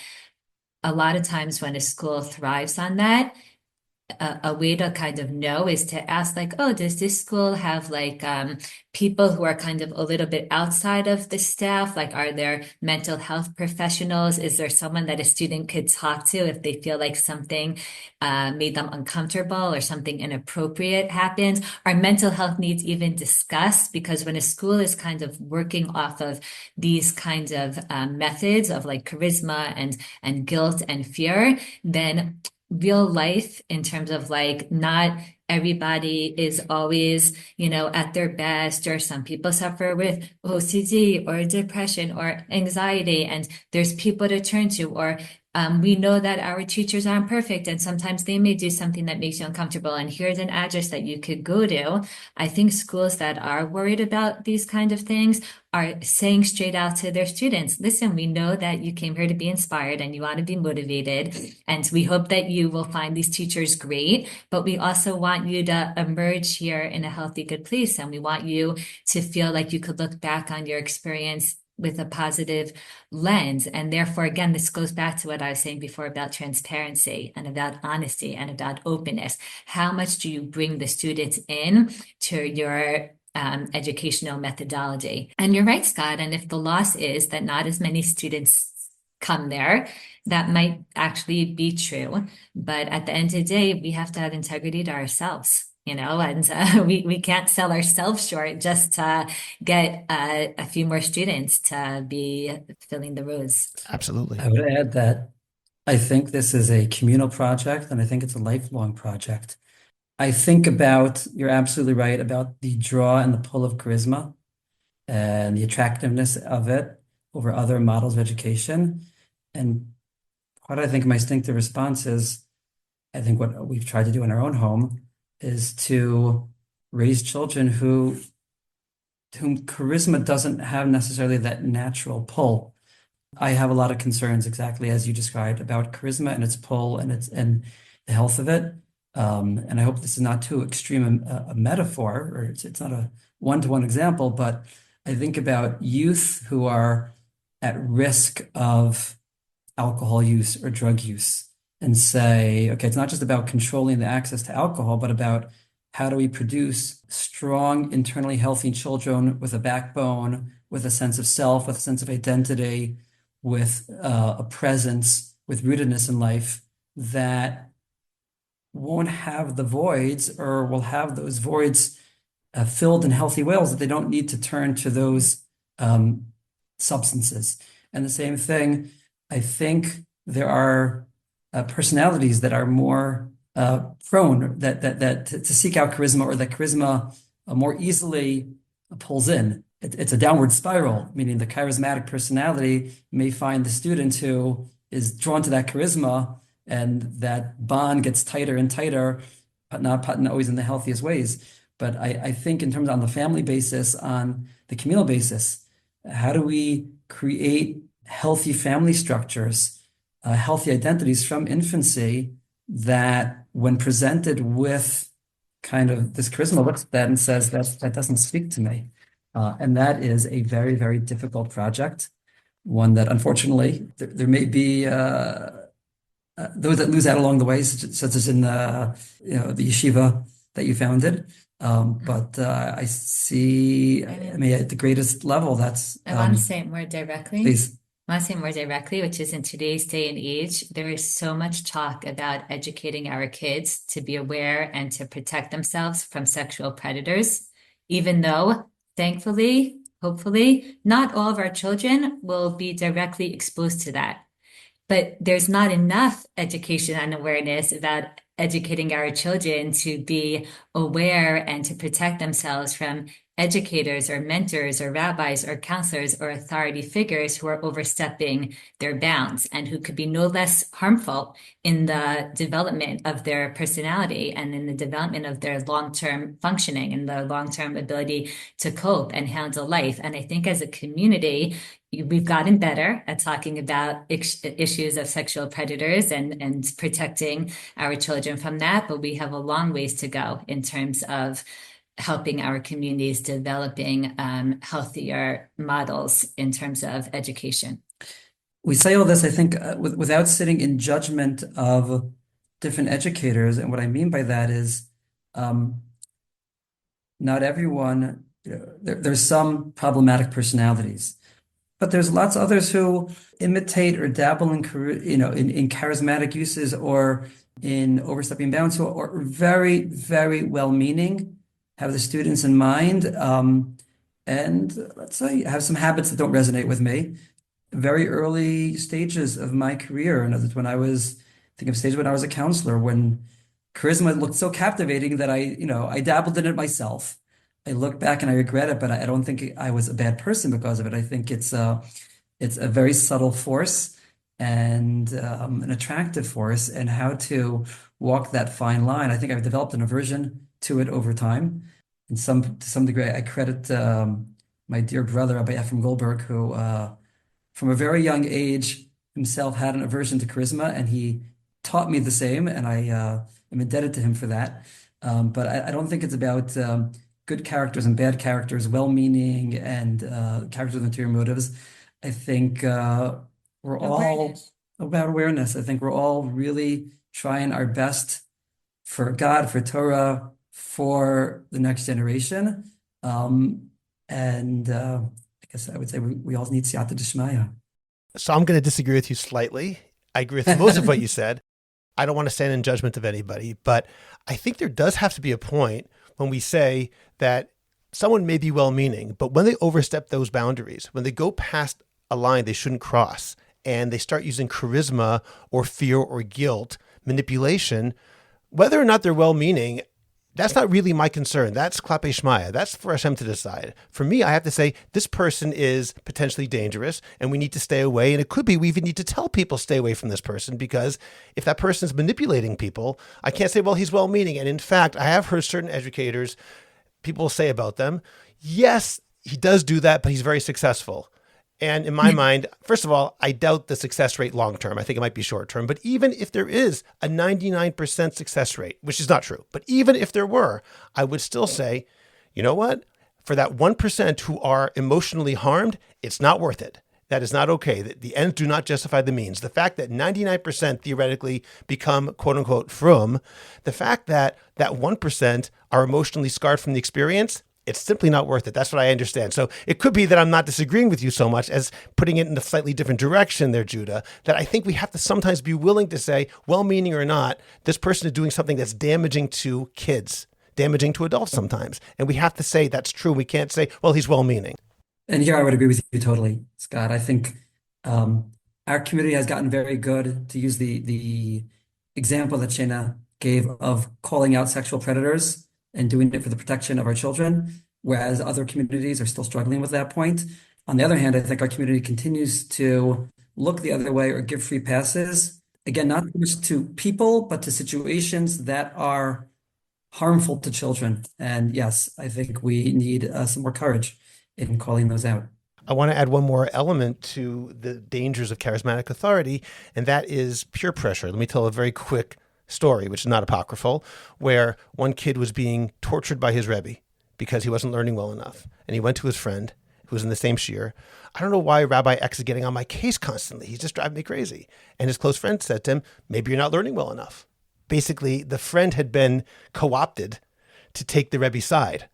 Speaker 3: a lot of times when a school thrives on that, a way to kind of know is to ask like, oh, does this school have people who are kind of a little bit outside of the staff? Like, are there mental health professionals? Is there someone that a student could talk to if they feel like something made them uncomfortable or something inappropriate happened? Are mental health needs even discussed? Because when a school is kind of working off of these kinds of methods of like charisma and guilt and fear, then real life in terms of like not everybody is always, at their best, or some people suffer with OCD or depression or anxiety, and there's people to turn to, or we know that our teachers aren't perfect and sometimes they may do something that makes you uncomfortable, and here's an address that you could go to. I think schools that are worried about these kind of things are saying straight out to their students, listen, we know that you came here to be inspired and you want to be motivated, and we hope that you will find these teachers great, but we also want you to emerge here in a healthy, good place, and we want you to feel like you could look back on your experience with a positive lens. And therefore, again, this goes back to what I was saying before about transparency and about honesty and about openness. How much do you bring the students in to your educational methodology? And you're right, Scott. And if the loss is that not as many students come there, that might actually be true. But at the end of the day, we have to have integrity to ourselves. And we can't sell ourselves short just to get a few more students to be filling the rows.
Speaker 1: Absolutely.
Speaker 2: I would add that I think this is a communal project, and I think it's a lifelong project. I think you're absolutely right about the draw and the pull of charisma and the attractiveness of it over other models of education. And what I think my instinctive response is, I think what we've tried to do in our own home is to raise children whom charisma doesn't have necessarily that natural pull. I have a lot of concerns, exactly as you described, about charisma and its pull and the health of it. And I hope this is not too extreme a metaphor, or it's not a one-to-one example, but I think about youth who are at risk of alcohol use or drug use, and say, okay, it's not just about controlling the access to alcohol, but about how do we produce strong, internally healthy children with a backbone, with a sense of self, with a sense of identity, with a presence, with rootedness in life that won't have the voids, or will have those voids filled in healthy ways, that they don't need to turn to those substances. And the same thing, I think there are personalities that are more prone that to seek out charisma, or that charisma more easily pulls in. It's a downward spiral, meaning the charismatic personality may find the student who is drawn to that charisma, and that bond gets tighter and tighter, but not always in the healthiest ways. But I think in terms on the family basis, on the communal basis, how do we create healthy family structures, healthy identities from infancy, that when presented with kind of this charisma looks at that and says that doesn't speak to me. And that is a very, very difficult project, one that unfortunately there may be those that lose out along the way, such as in the yeshiva that you founded. But I see, at the greatest level, that's
Speaker 3: I want to say it more directly.
Speaker 2: Please.
Speaker 3: I want to say more directly, which is in today's day and age, there is so much talk about educating our kids to be aware and to protect themselves from sexual predators, even though, thankfully, hopefully, not all of our children will be directly exposed to that. But there's not enough education and awareness about educating our children to be aware and to protect themselves from educators or mentors or rabbis or counselors or authority figures who are overstepping their bounds and who could be no less harmful in the development of their personality and in the development of their long-term functioning and the long-term ability to cope and handle life. And I think as a community, we've gotten better at talking about issues of sexual predators and protecting our children from that, but we have a long ways to go in terms of helping our communities developing healthier models in terms of education.
Speaker 2: We say all this, I think, without sitting in judgment of different educators. And what I mean by that is not everyone, there's some problematic personalities, but there's lots of others who imitate or dabble in, in charismatic uses or in overstepping bounds, who are very, very well-meaning, have the students in mind, and let's say have some habits that don't resonate with me. Very early stages of my career, in other words, when I was a counselor, when charisma looked so captivating that I dabbled in it myself. I look back and I regret it, but I don't think I was a bad person because of it. I think it's a very subtle force and an attractive force, and how to walk that fine line. I think I've developed an aversion to it over time. To some degree, I credit my dear brother, Rabbi Goldberg, who from a very young age himself had an aversion to charisma, and he taught me the same, and I am indebted to him for that. But I don't think it's about good characters and bad characters, well-meaning and characters with ulterior motives. I think we're all about awareness. I think we're all really trying our best for God, for Torah, for the next generation. I guess I would say we all need siyata d'shmaya.
Speaker 1: So I'm going to disagree with you slightly. I agree with most of what you said. I don't want to stand in judgment of anybody, but I think there does have to be a point when we say that someone may be well-meaning, but when they overstep those boundaries, when they go past a line they shouldn't cross, and they start using charisma or fear or guilt, manipulation, whether or not they're well-meaning, that's not really my concern. That's klape shmaya. That's for Hashem to decide. For me, I have to say, this person is potentially dangerous and we need to stay away. And it could be we even need to tell people stay away from this person, because if that person is manipulating people, I can't say, well, he's well-meaning. And in fact, I have heard certain educators, people say about them, yes, he does do that, but he's very successful. And in my mind, first of all, I doubt the success rate long-term. I think it might be short-term. But even if there is a 99% success rate, which is not true, but even if there were, I would still say, you know what? For that 1% who are emotionally harmed, it's not worth it. That is not okay. The ends do not justify the means. The fact that 99% theoretically become quote unquote frum, the fact that that 1% are emotionally scarred from the experience, it's simply not worth it. That's what I understand. So it could be that I'm not disagreeing with you so much as putting it in a slightly different direction there, Judah, that I think we have to sometimes be willing to say, well-meaning or not, this person is doing something that's damaging to kids, damaging to adults sometimes. And we have to say that's true. We can't say, well, he's well-meaning.
Speaker 2: And here I would agree with you totally, Scott. I think our community has gotten very good, to use the example that Shayna gave, of calling out sexual predators and doing it for the protection of our children, whereas other communities are still struggling with that point. On the other hand, I think our community continues to look the other way or give free passes, again, not just to people, but to situations that are harmful to children. And yes, I think we need some more courage in calling those out.
Speaker 1: I want to add one more element to the dangers of charismatic authority, and that is peer pressure. Let me tell a very quick story, which is not apocryphal, where one kid was being tortured by his Rebbe because he wasn't learning well enough. And he went to his friend who was in the same shiur. I don't know why Rabbi X is getting on my case constantly. He's just driving me crazy. And his close friend said to him, maybe you're not learning well enough. Basically, the friend had been co-opted to take the Rebbe's side.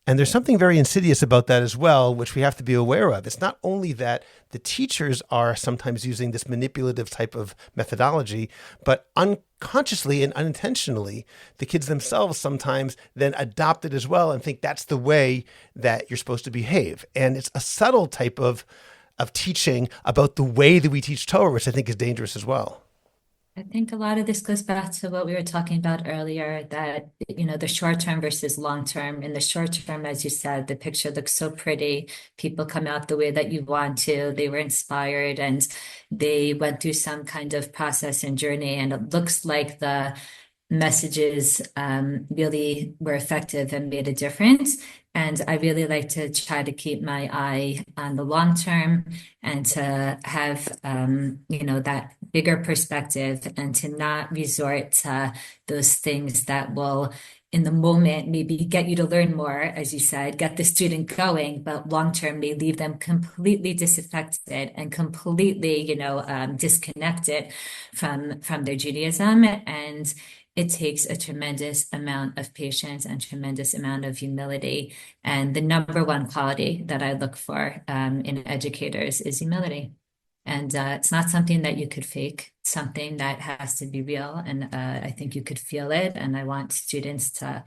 Speaker 1: And there's something very insidious about that as well, which we have to be aware of. It's not only that the teachers are sometimes using this manipulative type of methodology, but unconsciously and unintentionally, the kids themselves sometimes then adopt it as well and think that's the way that you're supposed to behave. And it's a subtle type of teaching about the way that we teach Torah, which I think is dangerous as well.
Speaker 3: I think a lot of this goes back to what we were talking about earlier, that, the short term versus long term. In the short term, as you said, the picture looks so pretty. People come out the way that you want to. They were inspired and they went through some kind of process and journey. And it looks like the messages really were effective and made a difference. And I really like to try to keep my eye on the long term and to have, that bigger perspective and to not resort to those things that will, in the moment, maybe get you to learn more, as you said, get the student going, but long term may leave them completely disaffected and completely, disconnected from their Judaism. And it takes a tremendous amount of patience and tremendous amount of humility. And the number one quality that I look for in educators is humility. And it's not something that you could fake, it's something that has to be real. And I think you could feel it. And I want students to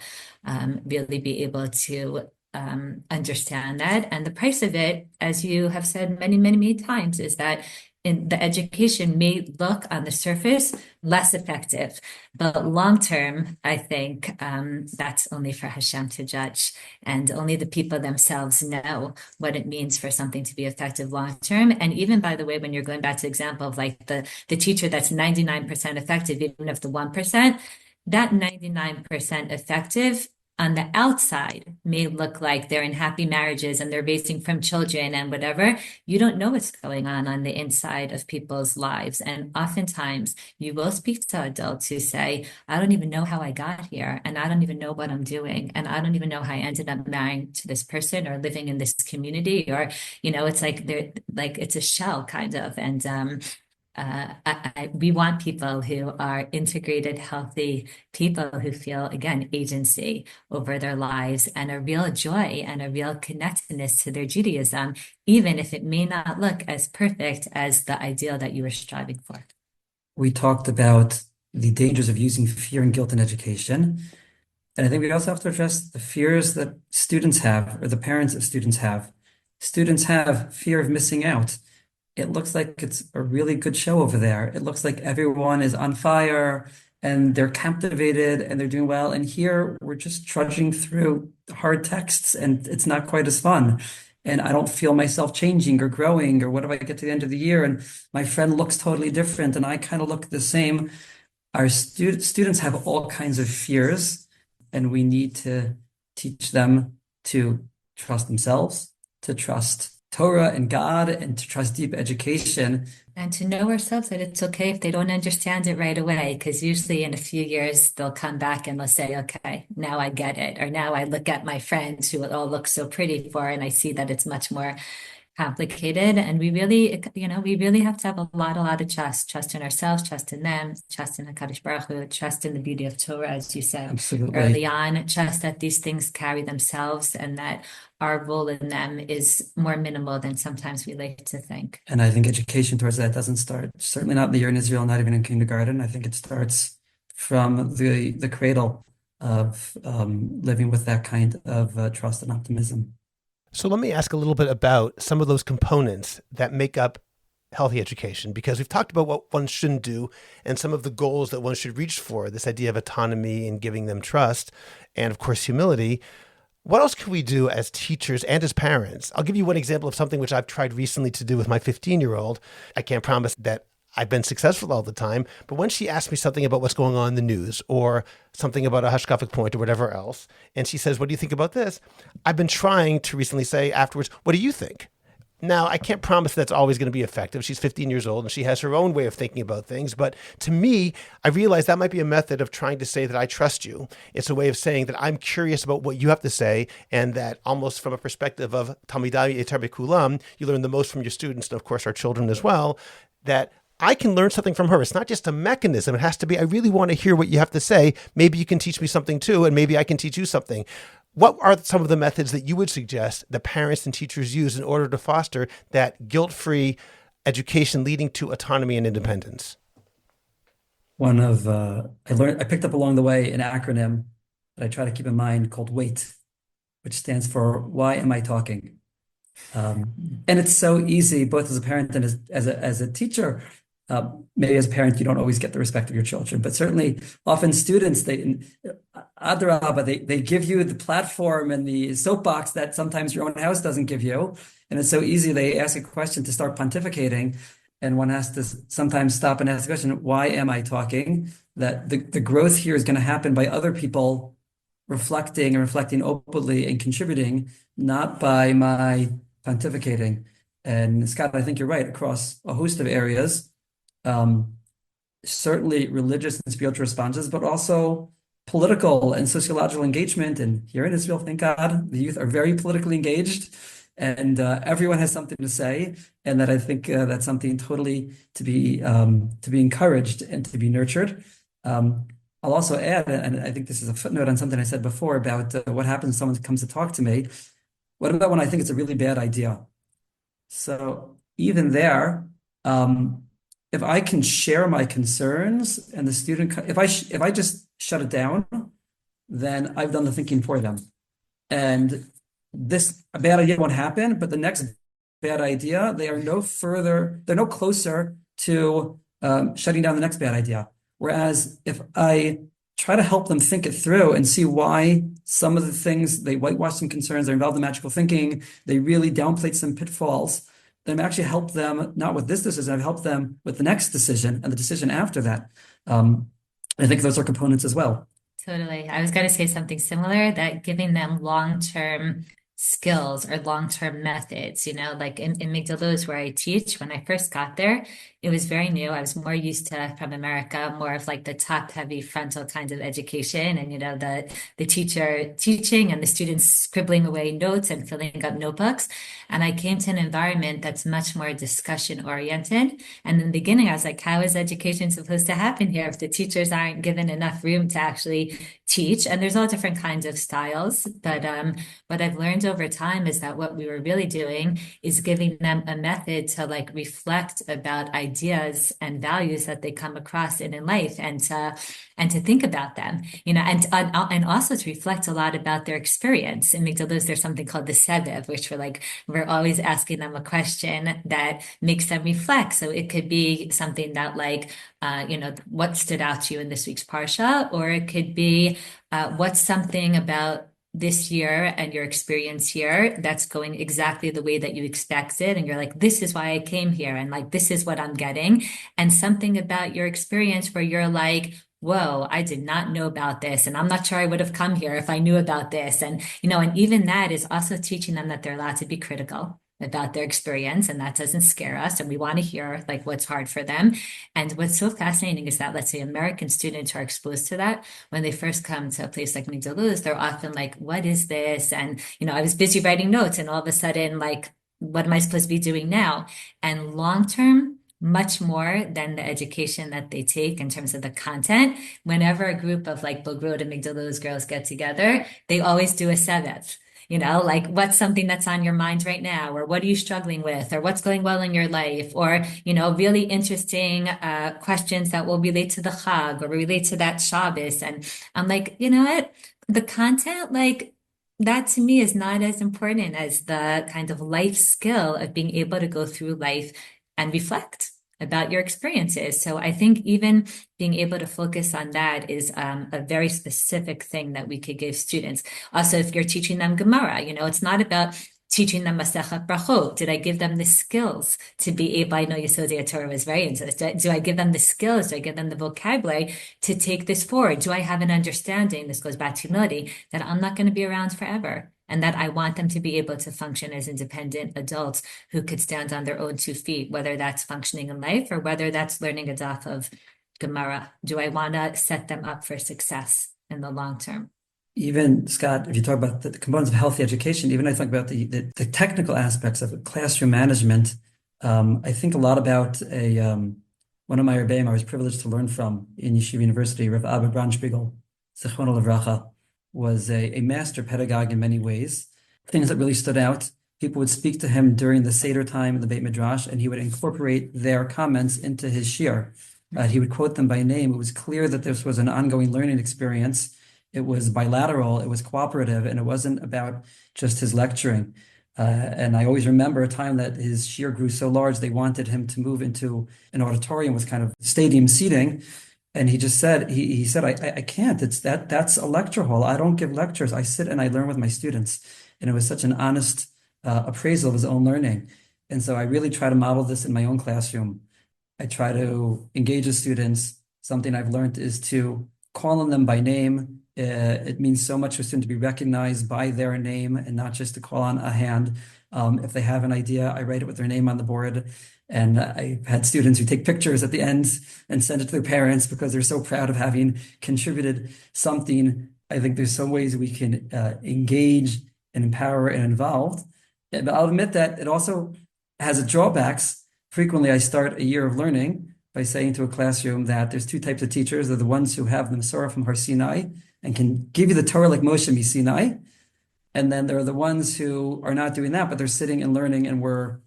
Speaker 3: really be able to understand that. And the price of it, as you have said many, many, many times, is that in the education may look on the surface less effective, but long term, I think that's only for Hashem to judge, and only the people themselves know what it means for something to be effective long term. And even, by the way, when you're going back to the example of like the teacher that's 99% effective, even if the 1%, that 99% effective on the outside may look like they're in happy marriages and they're raising from children and whatever. You don't know what's going on the inside of people's lives. And oftentimes you will speak to adults who say, I don't even know how I got here. And I don't even know what I'm doing. And I don't even know how I ended up marrying to this person or living in this community. Or, it's like they're like, it's a shell kind of. And we want people who are integrated, healthy people who feel, again, agency over their lives and a real joy and a real connectedness to their Judaism, even if it may not look as perfect as the ideal that you were striving for.
Speaker 2: We talked about the dangers of using fear and guilt in education. And I think we also have to address the fears that students have, or the parents of students have. Students have fear of missing out. It looks like it's a really good show over there. It looks like everyone is on fire and they're captivated and they're doing well. And here we're just trudging through hard texts and it's not quite as fun. And I don't feel myself changing or growing, or what if I get to the end of the year and my friend looks totally different and I kind of look the same. Our students have all kinds of fears, and we need to teach them to trust themselves, to trust Torah and God, and to trust deep education.
Speaker 3: And to know ourselves that it's okay if they don't understand it right away, because usually in a few years they'll come back and they'll say, okay, now I get it. Or now I look at my friends who it all looks so pretty for, and I see that it's much more complicated. And we really have to have a lot of trust in ourselves, trust in them, trust in HaKadosh Baruch Hu, trust in the beauty of Torah, as you said early on, trust that these things carry themselves and that our role in them is more minimal than sometimes we like to think.
Speaker 2: And I think education towards that doesn't start, certainly not in the year in Israel, not even in kindergarten. I think it starts from the cradle of living with that kind of trust and optimism.
Speaker 1: So let me ask a little bit about some of those components that make up healthy education, because we've talked about what one shouldn't do and some of the goals that one should reach for, this idea of autonomy and giving them trust, and of course, humility. What else can we do as teachers and as parents? I'll give you one example of something which I've tried recently to do with my 15-year-old. I can't promise that I've been successful all the time, but when she asks me something about what's going on in the news or something about a hashkafic point or whatever else, and she says, what do you think about this? I've been trying to recently say afterwards, what do you think? Now, I can't promise that's always going to be effective. She's 15 years old and she has her own way of thinking about things. But to me, I realize that might be a method of trying to say that I trust you. It's a way of saying that I'm curious about what you have to say, and that almost from a perspective of Talmidai Eter B'Kulam, you learn the most from your students and, of course, our children as well, that I can learn something from her. It's not just a mechanism. It has to be, I really want to hear what you have to say. Maybe you can teach me something too, and maybe I can teach you something. What are some of the methods that you would suggest that parents and teachers use in order to foster that guilt-free education leading to autonomy and independence?
Speaker 2: I picked up along the way an acronym that I try to keep in mind called WAIT, which stands for Why Am I Talking? And it's so easy, both as a parent and as a teacher, maybe as a parent, you don't always get the respect of your children, but certainly often students, they give you the platform and the soapbox that sometimes your own house doesn't give you. And it's so easy, they ask a question to start pontificating, and one has to sometimes stop and ask the question, why am I talking? That the growth here is going to happen by other people reflecting openly and contributing, not by my pontificating. And Scott, I think you're right, across a host of areas, certainly religious and spiritual responses, but also political and sociological engagement. And here in Israel, thank God, the youth are very politically engaged, and everyone has something to say. And that I think that's something totally to be encouraged and to be nurtured. I'll also add, and I think this is a footnote on something I said before about what happens when someone comes to talk to me. What about when I think it's a really bad idea? So even there, if I can share my concerns and the student, if I just shut it down, then I've done the thinking for them. And a bad idea won't happen, but the next bad idea, they're no closer to shutting down the next bad idea. Whereas if I try to help them think it through and see why some of the things, they whitewash some concerns, they're involved in magical thinking, they really downplay some pitfalls, then I've actually helped them, not with this decision, I've helped them with the next decision and the decision after that. I think those are components as well.
Speaker 3: Totally. I was going to say something similar, that giving them long-term skills or long-term methods, like in Migdaluz where I teach, when I first got there, it was very new. I was more used to, from America, more of like the top-heavy frontal kind of education, and the teacher teaching and the students scribbling away notes and filling up notebooks. And I came to an environment that's much more discussion-oriented. And in the beginning, I was like, how is education supposed to happen here if the teachers aren't given enough room to actually teach? And there's all different kinds of styles, but what I've learned over time is that what we were really doing is giving them a method to like reflect about ideas and values that they come across in life, and to think about them, and also to reflect a lot about their experience. In Migdaluz, there's something called the Seder, which we're always asking them a question that makes them reflect. So it could be something that like, what stood out to you in this week's Parsha, or it could be what's something about this year and your experience here that's going exactly the way that you expected, and you're like, this is why I came here, and like this is what I'm getting. And something about your experience where you're like, whoa, I did not know about this, and I'm not sure I would have come here if I knew about this. And and even that is also teaching them that they're allowed to be critical about their experience, and that doesn't scare us, and we want to hear like what's hard for them. And what's so fascinating is that, let's say, American students are exposed to that when they first come to a place like Migdaluz, they're often like, what is this? And I was busy writing notes, and all of a sudden, like, what am I supposed to be doing now? And long term, much more than the education that they take in terms of the content, whenever a group of like Bogrot and Migdaluz girls get together, they always do a sevev. Like what's something that's on your mind right now, or what are you struggling with, or what's going well in your life, or, really interesting questions that will relate to the Chag or relate to that Shabbos. And I'm like, you know what? The content, like, that to me is not as important as the kind of life skill of being able to go through life and reflect about your experiences. So I think even being able to focus on that is a very specific thing that we could give students. Also, if you're teaching them Gemara, it's not about teaching them Masechet Brachot. Did I give them the skills to be able, I know Yesodei Torah was very into this. Do I give them the skills? Do I give them the vocabulary to take this forward? Do I have an understanding, this goes back to humility, that I'm not going to be around forever, and that I want them to be able to function as independent adults who could stand on their own 2 feet, whether that's functioning in life or whether that's learning a daf of Gemara. Do I want to set them up for success in the long term?
Speaker 2: Even, Scott, if you talk about the components of healthy education, even I think about the technical aspects of classroom management, I think a lot about one of my rebbeim I was privileged to learn from in Yeshiva University, Rav Abba Braunspiegel, Zichrono Livracha, was a master pedagogue in many ways. Things that really stood out, people would speak to him during the Seder time in the Beit Midrash, and he would incorporate their comments into his shiur. He would quote them by name. It was clear that this was an ongoing learning experience. It was bilateral, it was cooperative, and it wasn't about just his lecturing. And I always remember a time that his shiur grew so large, they wanted him to move into an auditorium with kind of stadium seating. And he just said, he said, I can't. That's a lecture hall. I don't give lectures. I sit and I learn with my students. And it was such an honest appraisal of his own learning. And so I really try to model this in my own classroom. I try to engage with students. Something I've learned is to call on them by name. It means so much for a student to be recognized by their name and not just to call on a hand. If they have an idea, I write it with their name on the board. And I've had students who take pictures at the end and send it to their parents because they're so proud of having contributed something. I think there's some ways we can engage and empower and involve. But I'll admit that it also has its drawbacks. Frequently, I start a year of learning by saying to a classroom that there's two types of teachers. They're the ones who have the Masorah from Har Sinai and can give you the Torah like Moshe Sinai. And then there are the ones who are not doing that, but they're sitting and learning, and we're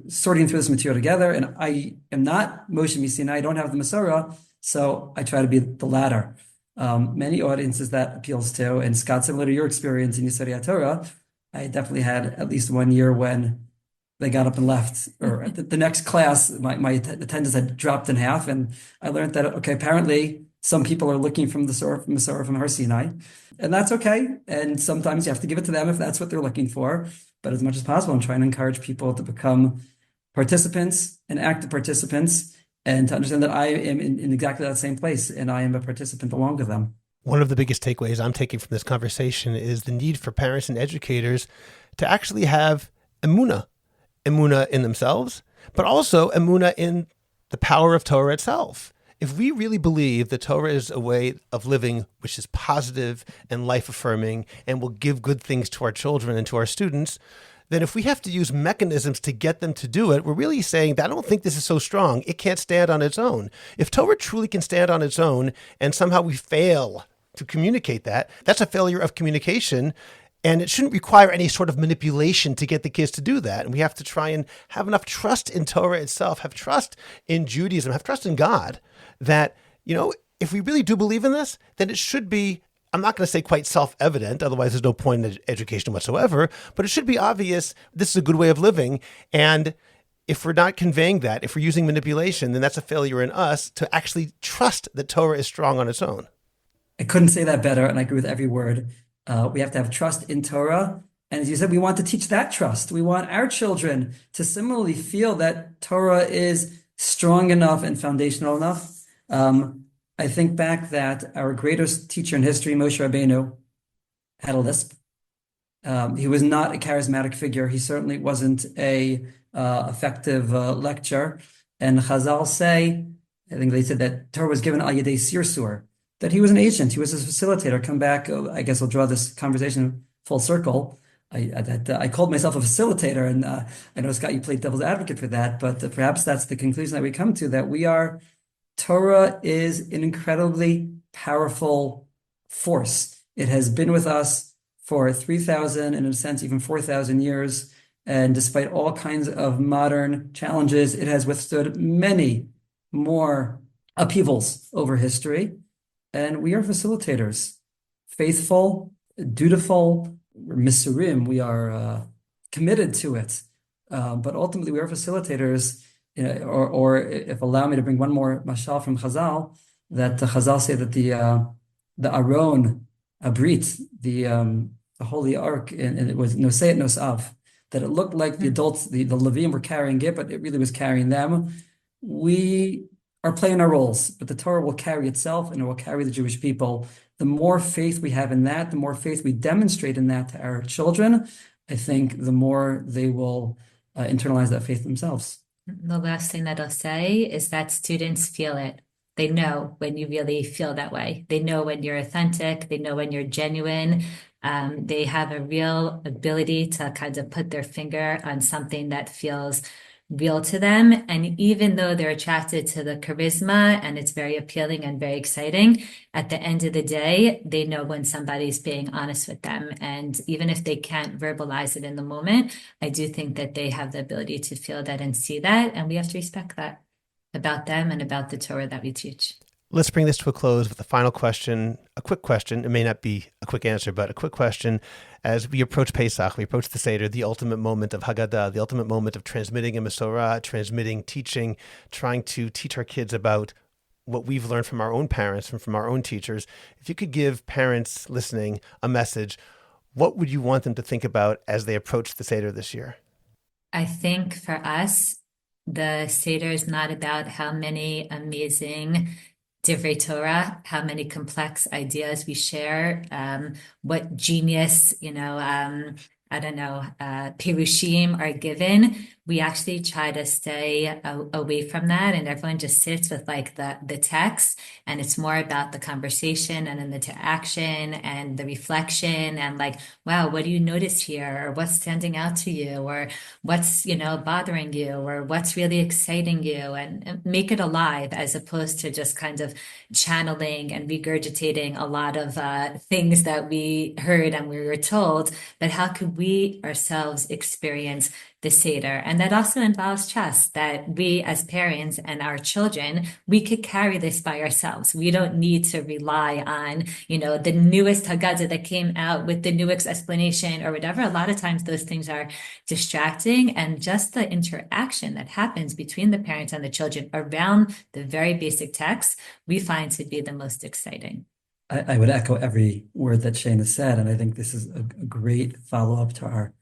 Speaker 2: sorting through this material together. And I am not Moshe Sinai. I don't have the Masorah, so I try to be the latter. Many audiences that appeals to, and Scott, similar to your experience in Yesodei Torah, I definitely had at least 1 year when they got up and left, or the next class, my attendance had dropped in half, and I learned that, okay, apparently some people are looking from the Masorah from Har Sinai, and that's okay. And sometimes you have to give it to them if that's what they're looking for. But as much as possible, I'm trying to encourage people to become participants and active participants, and to understand that I am in exactly that same place, and I am a participant along with them.
Speaker 1: One of the biggest takeaways I'm taking from this conversation is the need for parents and educators to actually have emunah in themselves, but also emunah in the power of Torah itself. If we really believe that Torah is a way of living which is positive and life-affirming and will give good things to our children and to our students, then if we have to use mechanisms to get them to do it, we're really saying that I don't think this is so strong. It can't stand on its own. If Torah truly can stand on its own and somehow we fail to communicate that, that's a failure of communication. And it shouldn't require any sort of manipulation to get the kids to do that. And we have to try and have enough trust in Torah itself, have trust in Judaism, have trust in God that, if we really do believe in this, then it should be, I'm not going to say quite self-evident, otherwise there's no point in education whatsoever, but it should be obvious this is a good way of living. And if we're not conveying that, if we're using manipulation, then that's a failure in us to actually trust that Torah is strong on its own.
Speaker 2: I couldn't say that better, and I agree with every word. We have to have trust in Torah. And as you said, we want to teach that trust. We want our children to similarly feel that Torah is strong enough and foundational enough. I think back that our greatest teacher in history, Moshe Rabbeinu, had a lisp. He was not a charismatic figure. He certainly wasn't a effective lecturer. And Chazal say, I think they said that Torah was given al yedei sirsur, that he was an agent, he was a facilitator. Come back, I guess I'll draw this conversation full circle. I called myself a facilitator, and I know, Scott, you played devil's advocate for that, but perhaps that's the conclusion that we come to, that Torah is an incredibly powerful force. It has been with us for 3,000, and in a sense, even 4,000 years. And despite all kinds of modern challenges, it has withstood many more upheavals over history. And we are facilitators, faithful, dutiful, we're misurim, we are committed to it. But ultimately, we are facilitators, or if allow me to bring one more mashal from Chazal, that Chazal say that the Aron, Abrit, the Holy Ark, and it was Noseit Nosav, that it looked like the adults, the Levim were carrying it, but it really was carrying them. We are playing our roles, but the Torah will carry itself, and it will carry the Jewish people. The more faith we have in that, the more faith we demonstrate in that to our children, I think the more they will internalize that faith themselves.
Speaker 3: The last thing that I'll say is that students feel it. They know when you really feel that way. They know when you're authentic. They know when you're genuine. They have a real ability to kind of put their finger on something that feels real to them. And even though they're attracted to the charisma and it's very appealing and very exciting, at the end of the day, they know when somebody's being honest with them. And even if they can't verbalize it in the moment, I do think that they have the ability to feel that and see that. And we have to respect that about them and about the Torah that we teach.
Speaker 1: Let's bring this to a close with a final question, a quick question. It may not be a quick answer, but a quick question. As we approach Pesach, we approach the Seder, the ultimate moment of Haggadah, the ultimate moment of transmitting a Masorah, transmitting, teaching, trying to teach our kids about what we've learned from our own parents and from our own teachers. If you could give parents listening a message, what would you want them to think about as they approach the Seder this year?
Speaker 3: I think for us, the Seder is not about how many amazing Divrei Torah, how many complex ideas we share, what genius, Pirushim are given. We actually try to stay away from that, and everyone just sits with like the text, and it's more about the conversation and then the interaction and the reflection and like, wow, what do you notice here, or what's standing out to you, or what's bothering you, or what's really exciting you, and make it alive as opposed to just kind of channeling and regurgitating a lot of things that we heard and we were told, but how could we ourselves experience the Seder? And that also involves trust that we as parents and our children, we could carry this by ourselves. We don't need to rely on, the newest Haggadah that came out with the newest explanation or whatever. A lot of times those things are distracting, and just the interaction that happens between the parents and the children around the very basic text, we find to be the most exciting.
Speaker 2: I would echo every word that Shayna said, and I think this is a great follow-up to our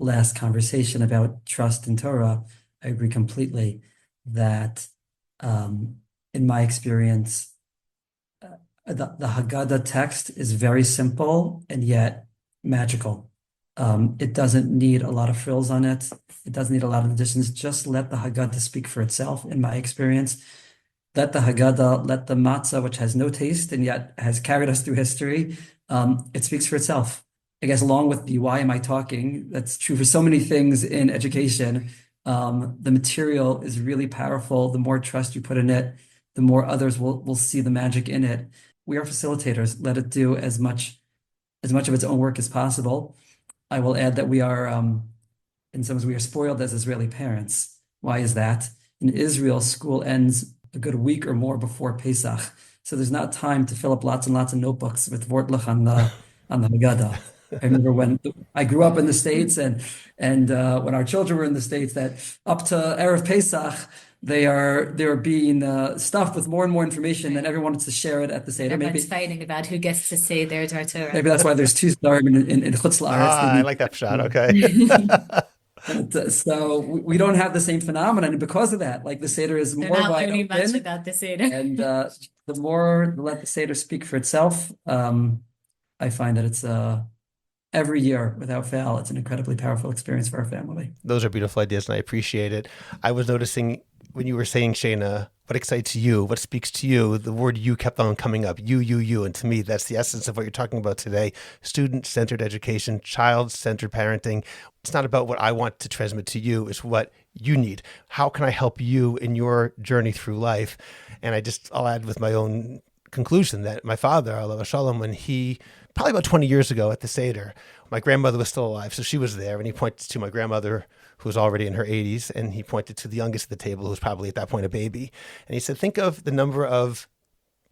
Speaker 2: last conversation about trust in Torah. I agree completely that in my experience, the Haggadah text is very simple and yet magical. It doesn't need a lot of frills on it. It doesn't need a lot of additions. Just let the Haggadah speak for itself, in my experience. Let the Haggadah, let the matzah, which has no taste and yet has carried us through history, it speaks for itself. I guess along with the why am I talking, that's true for so many things in education. The material is really powerful. The more trust you put in it, the more others will see the magic in it. We are facilitators. Let it do as much of its own work as possible. I will add that we are, in some ways, we are spoiled as Israeli parents. Why is that? In Israel, school ends a good week or more before Pesach. So there's not time to fill up lots and lots of notebooks with Wortlich on the Haggadah. I remember when I grew up in the States and when our children were in the States, that up to Erev Pesach, they're being stuffed with more and more information, and everyone wants to share it at the Seder.
Speaker 3: Everyone's fighting about who gets to say their Torah.
Speaker 2: Maybe that's why there's two Zarim in Chutz La'aretz.
Speaker 1: I like that shot. Okay.
Speaker 2: So we don't have the same phenomenon, and because of that, like the Seder is
Speaker 3: They're
Speaker 2: more
Speaker 3: not
Speaker 2: wide
Speaker 3: learning
Speaker 2: open,
Speaker 3: much about the Seder.
Speaker 2: and the more let the Seder speak for itself, I find that it's every year without fail, it's an incredibly powerful experience for our family.
Speaker 1: Those are beautiful ideas, and I appreciate it. I was noticing when you were saying, Shayna, what excites you, what speaks to you, the word you kept on coming up, you. And to me, that's the essence of what you're talking about today. Student-centered education, child-centered parenting. It's not about what I want to transmit to you. It's what you need. How can I help you in your journey through life? And I'll add with my own conclusion that my father, alav shalom, when he, probably about 20 years ago at the Seder, my grandmother was still alive, so she was there, and he pointed to my grandmother, who was already in her 80s, and he pointed to the youngest at the table, who was probably at that point a baby. And he said, think of the number of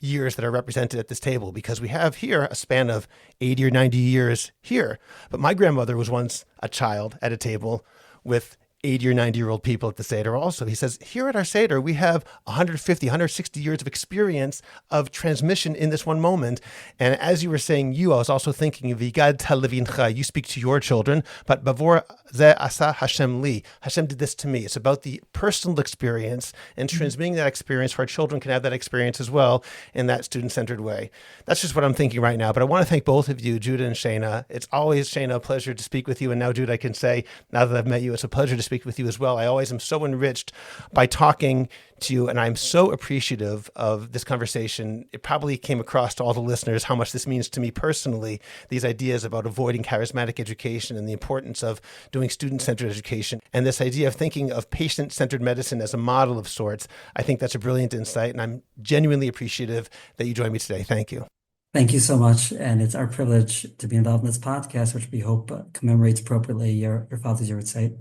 Speaker 1: years that are represented at this table, because we have here a span of 80 or 90 years here. But my grandmother was once a child at a table with 80 or 90-year-old people at the Seder also. He says, here at our Seder, we have 150, 160 years of experience of transmission in this one moment. And as you were saying, I was also thinking, Vigad Televincha, you speak to your children, but Bavor Ze Asa Hashem Li, Hashem did this to me. It's about the personal experience and transmitting that experience so our children can have that experience as well in that student-centered way. That's just what I'm thinking right now. But I want to thank both of you, Judah and Shayna. It's always, Shayna, a pleasure to speak with you. And now, Judah, I can say, now that I've met you, it's a pleasure to speak with you as well. I always am so enriched by talking to you, and I'm so appreciative of this conversation. It probably came across to all the listeners how much this means to me personally, these ideas about avoiding charismatic education and the importance of doing student-centered education, and this idea of thinking of patient-centered medicine as a model of sorts. I think that's a brilliant insight, and I'm genuinely appreciative that you joined me today. Thank you.
Speaker 2: Thank you so much, and it's our privilege to be involved in this podcast, which we hope commemorates appropriately your father's yahrzeit.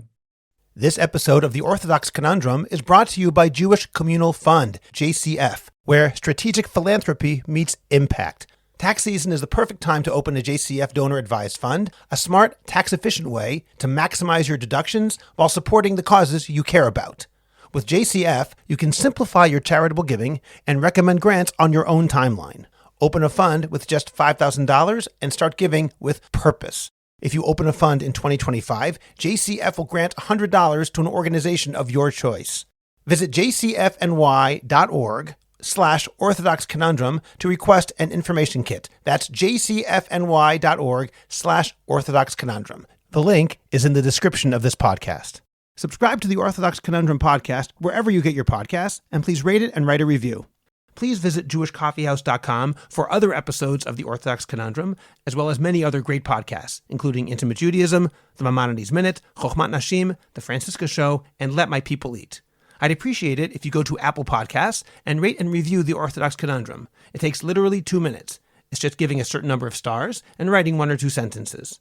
Speaker 1: This episode of The Orthodox Conundrum is brought to you by Jewish Communal Fund, JCF, where strategic philanthropy meets impact. Tax season is the perfect time to open a JCF donor-advised fund, a smart, tax-efficient way to maximize your deductions while supporting the causes you care about. With JCF, you can simplify your charitable giving and recommend grants on your own timeline. Open a fund with just $5,000 and start giving with purpose. If you open a fund in 2025, JCF will grant $100 to an organization of your choice. Visit jcfny.org/Orthodox Conundrum to request an information kit. That's jcfny.org/Orthodox Conundrum. The link is in the description of this podcast. Subscribe to the Orthodox Conundrum podcast wherever you get your podcasts, and please rate it and write a review. Please visit jewishcoffeehouse.com for other episodes of the Orthodox Conundrum, as well as many other great podcasts, including Intimate Judaism, The Maimonides Minute, Chochmat Nashim, The Francisca Show, and Let My People Eat. I'd appreciate it if you go to Apple Podcasts and rate and review the Orthodox Conundrum. It takes literally 2 minutes. It's just giving a certain number of stars and writing 1 or 2 sentences.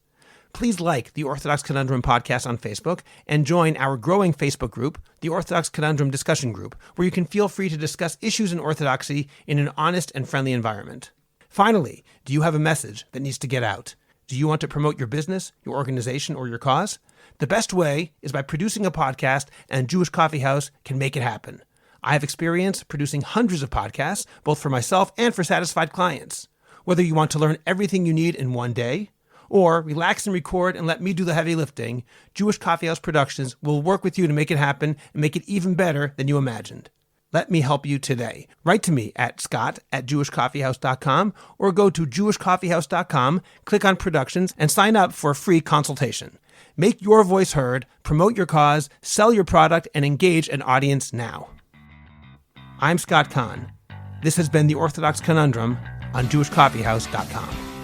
Speaker 1: Please like the Orthodox Conundrum podcast on Facebook and join our growing Facebook group, the Orthodox Conundrum Discussion Group, where you can feel free to discuss issues in Orthodoxy in an honest and friendly environment. Finally, do you have a message that needs to get out? Do you want to promote your business, your organization, or your cause? The best way is by producing a podcast, and Jewish Coffee House can make it happen. I have experience producing hundreds of podcasts, both for myself and for satisfied clients. Whether you want to learn everything you need in one day, or relax and record and let me do the heavy lifting, Jewish Coffee House Productions will work with you to make it happen and make it even better than you imagined. Let me help you today. Write to me at scott@jewishcoffeehouse.com or go to jewishcoffeehouse.com, click on Productions, and sign up for a free consultation. Make your voice heard, promote your cause, sell your product, and engage an audience now. I'm Scott Kahn. This has been The Orthodox Conundrum on jewishcoffeehouse.com.